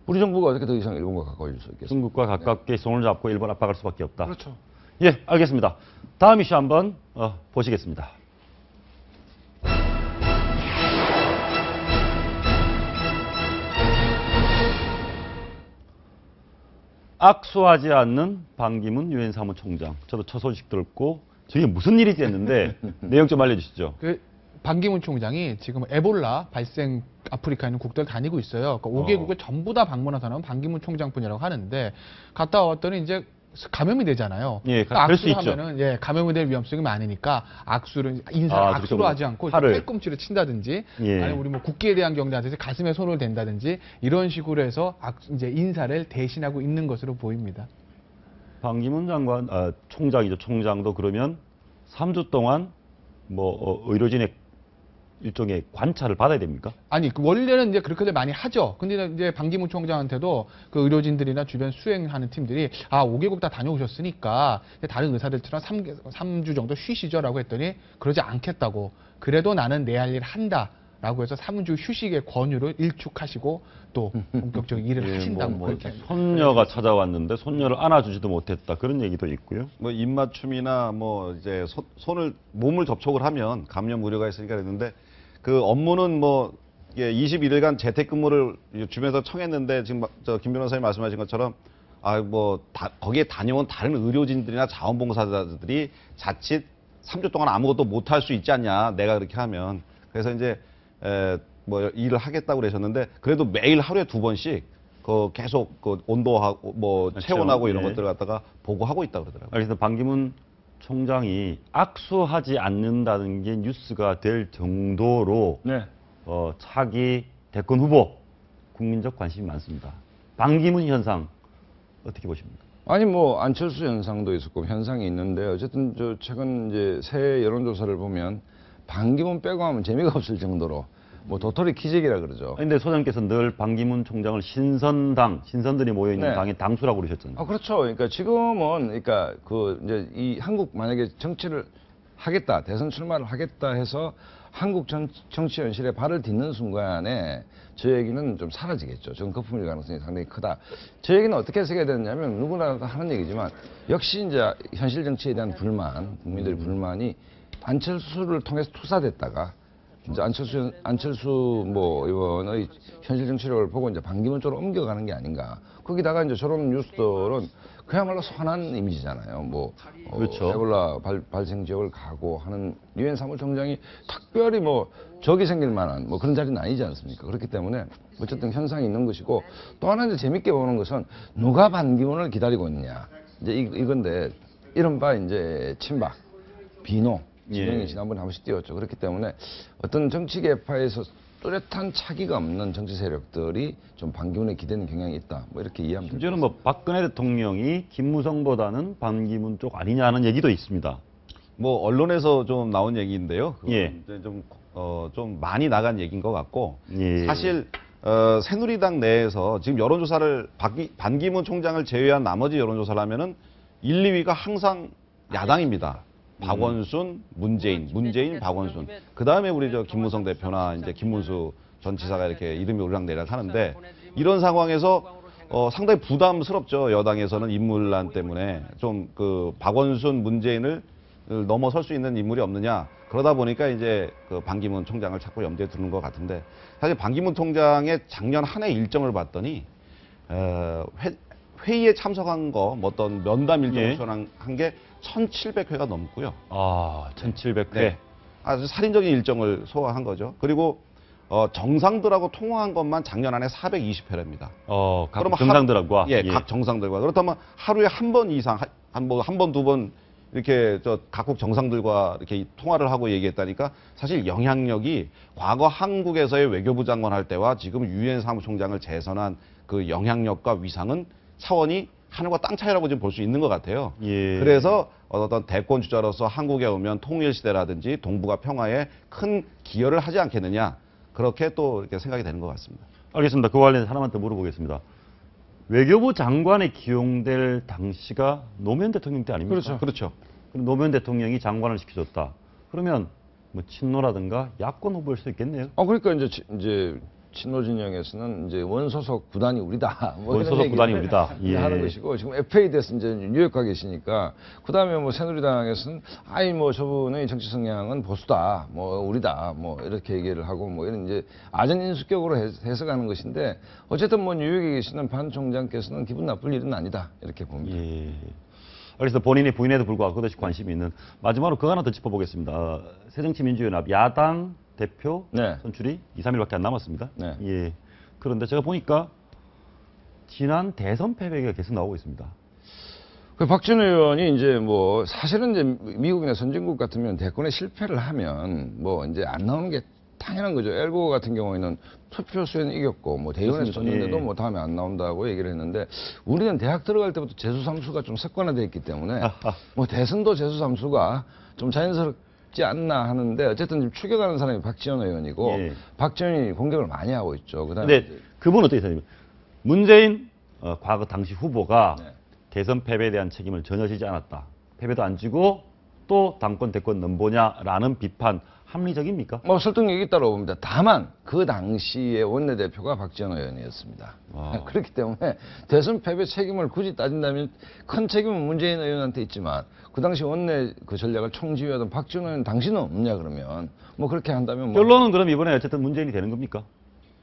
우리 정부가 어떻게 더 이상 일본과 가까워질 수 있겠습니까? 중국과 가깝게 손을 잡고 일본 압박할 수밖에 없다. 그렇죠. 예, 알겠습니다. 다음 이슈 한번 보시겠습니다. 악수하지 않는 반기문 유엔 사무총장. 저도 첫 소식 듣고 저게 무슨 일이지 했는데 내용 좀 알려주시죠. 반기문 총장이 지금 에볼라 발생 아프리카에 있는 국들 다니고 있어요. 그러니까 5개국을 전부 다 방문한 사람은 반기문 총장뿐이라고 하는데 갔다 왔더니 이제 감염이 되잖아요. 그러니까 그럴 수 있죠. 감염이 될 위험성이 많이,니까 악수를 악수로 하지 않고 팔꿈치를 친다든지, 아니면 우리 뭐 국기에 대한 경례하듯이 가슴에 손을 댄다든지 이런 식으로 해서 이제 인사를 대신하고 있는 것으로 보입니다. 반기문 장관 총장이죠. 총장도 그러면 3주 동안 뭐 의료진의 일종의 관찰을 받아야 됩니까? 아니, 원래는 이제 그렇게들 많이 하죠. 근데 이제 반기문 총장한테도 그 의료진들이나 주변 수행하는 팀들이 5개국 다 다녀오셨으니까 다른 의사들처럼 3주 정도 쉬시죠라고 했더니 그러지 않겠다고. 그래도 나는 내 할 일 한다. 라고 해서 3주 휴식의 권유를 일축하시고 또 본격적인 일을 하신다고. 손녀가 찾아왔는데 손녀를 안아주지도 못했다. 그런 얘기도 있고요. 뭐 입맞춤이나 뭐 이제 몸을 접촉을 하면 감염 우려가 있으니까 그랬는데 그 업무는 뭐 21일간 재택근무를 주변에서 청했는데 지금 김 변호사님 말씀하신 것처럼 거기에 다녀온 다른 의료진들이나 자원봉사자들이 자칫 3주 동안 아무것도 못할 수 있지 않냐. 내가 그렇게 하면. 그래서 이제 뭐 일을 하겠다고 그러셨는데 그래도 매일 하루에 2번씩 계속 온도하고 뭐 체온하고 이런 예. 것들을 갖다가 보고하고 있다 그러더라고요. 그래서 반기문 총장이 악수하지 않는다는 게 뉴스가 될 정도로 네. 차기 대권 후보 국민적 관심이 많습니다. 반기문 현상 어떻게 보십니까? 아니 뭐 안철수 현상도 있었고 현상이 있는데 어쨌든 저 최근 이제 새 여론조사를 보면 반기문 빼고 하면 재미가 없을 정도로 뭐 도토리 기적이라 그러죠. 근데 소장님께서 늘 반기문 총장을 신선들이 모여 있는 네. 당의 당수라고 그러셨잖아요. 아 그렇죠. 그러니까 지금은 그러니까 그 이제 이 한국 만약에 정치를 하겠다 대선 출마를 하겠다 해서 한국 정치 현실에 발을 딛는 순간에 저 얘기는 좀 사라지겠죠. 저는 거품일 가능성이 상당히 크다. 저 얘기는 어떻게 해석해야 되느냐면 누구나 다 하는 얘기지만 역시 이제 현실 정치에 대한 불만, 국민들의 불만이 안철수를 통해서 투사됐다가 이제 안철수 뭐 의원의 현실 정치력을 보고 이제 반기문 쪽으로 옮겨가는 게 아닌가. 거기다가 이제 저런 뉴스들은 그야말로 선한 이미지잖아요. 뭐 그렇죠. 에볼라 발생 지역을 가고 하는 유엔 사무총장이 특별히 뭐 적이 생길 만한 뭐 그런 자리는 아니지 않습니까? 그렇기 때문에 어쨌든 현상이 있는 것이고 또 하나 이제 재밌게 보는 것은 누가 반기문을 기다리고 있느냐. 이제 이건데 이른바 이제 친박, 비노 진영이 지난번에 한 번씩 띄웠죠. 그렇기 때문에 어떤 정치 계파에서 뚜렷한 차기가 없는 정치 세력들이 좀 반기문에 기대는 경향이 있다. 뭐 이렇게 이해하면 됩니다. 심지어는 뭐 박근혜 대통령이 김무성보다는 반기문 쪽 아니냐는 얘기도 있습니다. 뭐 언론에서 좀 나온 얘기인데요. 예. 이제 좀 많이 나간 얘기인 것 같고 예. 사실 새누리당 내에서 지금 여론조사를 반기문 총장을 제외한 나머지 여론조사를 하면은 1, 2위가 항상 야당입니다. 박원순, 문재인, 박원순. 그 다음에 우리 김무성 대표나 이제 김문수 전 지사가 이렇게 이름이 오르락내리락 하는데 이런 상황에서 상당히 부담스럽죠. 여당에서는 인물난 때문에 좀 박원순, 문재인을 넘어설 수 있는 인물이 없느냐. 그러다 보니까 이제 반기문 총장을 자꾸 염두에 두는 것 같은데 사실 반기문 총장의 작년 한 해 일정을 봤더니 회의에 참석한 거, 뭐 어떤 면담 일정을 수행한 게 1,700회가 넘고요. 아, 1,700회. 네. 아주 살인적인 일정을 소화한 거죠. 그리고 정상들하고 통화한 것만 작년 안에 420회랍니다. 각 정상들과 각 정상들과. 그렇다면 하루에 한 번 이상, 한 번, 두 번 이렇게 각국 정상들과 이렇게 통화를 하고 얘기했다니까 사실 영향력이 과거 한국에서의 외교부 장관 할 때와 지금 유엔 사무총장을 재선한 그 영향력과 위상은 차원이 하늘과 땅 차이라고 지금 볼 수 있는 것 같아요. 예. 그래서 어떤 대권 주자로서 한국에 오면 통일시대라든지 동북아 평화에 큰 기여를 하지 않겠느냐. 그렇게 또 이렇게 생각이 되는 것 같습니다. 알겠습니다. 그 관련해서 하나만 더 물어보겠습니다. 외교부 장관에 기용될 당시가 노무현 대통령 때 아닙니까? 그렇죠. 그럼 노무현 대통령이 장관을 시켜줬다. 그러면 뭐 친노라든가 야권 후보일 수 있겠네요. 그러니까 이제 친노 진영에서는 이제 원소속 구단이 우리다. 뭐 원소속 구단이 우리다. 예. 하는 것이고 지금 FA 돼서 이제 뉴욕 가 계시니까 그다음에 뭐 새누리당에서는 뭐 저분의 정치 성향은 보수다. 뭐 우리다. 뭐 이렇게 얘기를 하고 뭐 이런 이제 아전인수격으로 해석하는 것인데 어쨌든 뭐 뉴욕에 계시는 반 총장께서는 기분 나쁠 일은 아니다. 이렇게 봅니다. 예. 그래서 본인이 부인에도 불구하고 그것이 관심이 있는 마지막으로 그거 하나 더 짚어보겠습니다. 새정치민주연합 야당 대표 선출이 2, 3일밖에 안 남았습니다. 예. 그런데 제가 보니까 지난 대선 패배가 계속 나오고 있습니다. 박지원 의원이 이제 뭐 사실은 이제 미국이나 선진국 같으면 대권에 실패를 하면 뭐 이제 안 나오는 게 당연한 거죠. 엘고 같은 경우에는 투표수에는 이겼고 뭐 대의원에서 졌는데도 뭐 다음에 안 나온다고 얘기를 했는데 우리는 대학 들어갈 때부터 재수삼수가 좀 습관화되어 있기 때문에 뭐 대선도 재수삼수가 좀 자연스럽지 않나 하는데 어쨌든 지금 추격하는 사람이 박지원 의원이고 박지원이 공격을 많이 하고 있죠. 그다음에 그분 어떻게 생각해요? 문재인 과거 당시 후보가 대선 패배에 대한 책임을 전혀 지지 않았다. 패배도 안 지고 또 당권 대권 넘보냐라는 비판 합리적입니까? 뭐 설득력이 있다고 봅니다. 다만 그 당시의 원내대표가 박지원 의원이었습니다. 그렇기 때문에 대선 패배 책임을 굳이 따진다면 큰 책임은 문재인 의원한테 있지만 그 당시 원내 그 전략을 총지휘하던 박지원 의원 당신은 없냐 그러면 뭐 그렇게 한다면 뭐 결론은 그럼 이번에 어쨌든 문재인이 되는 겁니까?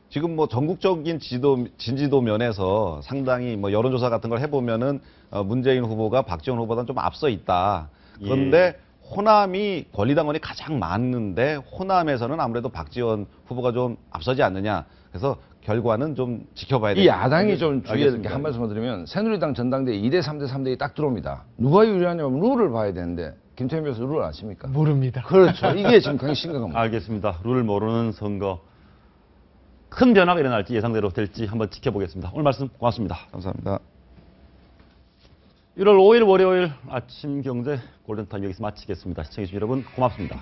지금 뭐 전국적인 진지도 면에서 상당히 뭐 여론조사 같은 걸 해보면은 문재인 후보가 박지원 후보보다는 좀 앞서 있다. 그런데 호남이 권리당원이 가장 많은데 호남에서는 아무래도 박지원 후보가 좀 앞서지 않느냐. 그래서 결과는 좀 지켜봐야 이 됩니다. 야당이 좀 주의해야 될 게 알겠습니다. 한 말씀을 드리면 새누리당 전당대회 2대 3대 3대에 딱 들어옵니다. 누가 유리하냐면 룰을 봐야 되는데 김태현 변호사 룰을 아십니까? 모릅니다. 그렇죠. 이게 지금 굉장히 심각합니다. 알겠습니다. 룰을 모르는 선거. 큰 변화가 일어날지 예상대로 될지 한번 지켜보겠습니다. 오늘 말씀 고맙습니다. 감사합니다. 1월 5일 월요일 아침 경제 골든타임 여기서 마치겠습니다. 시청해주신 여러분 고맙습니다.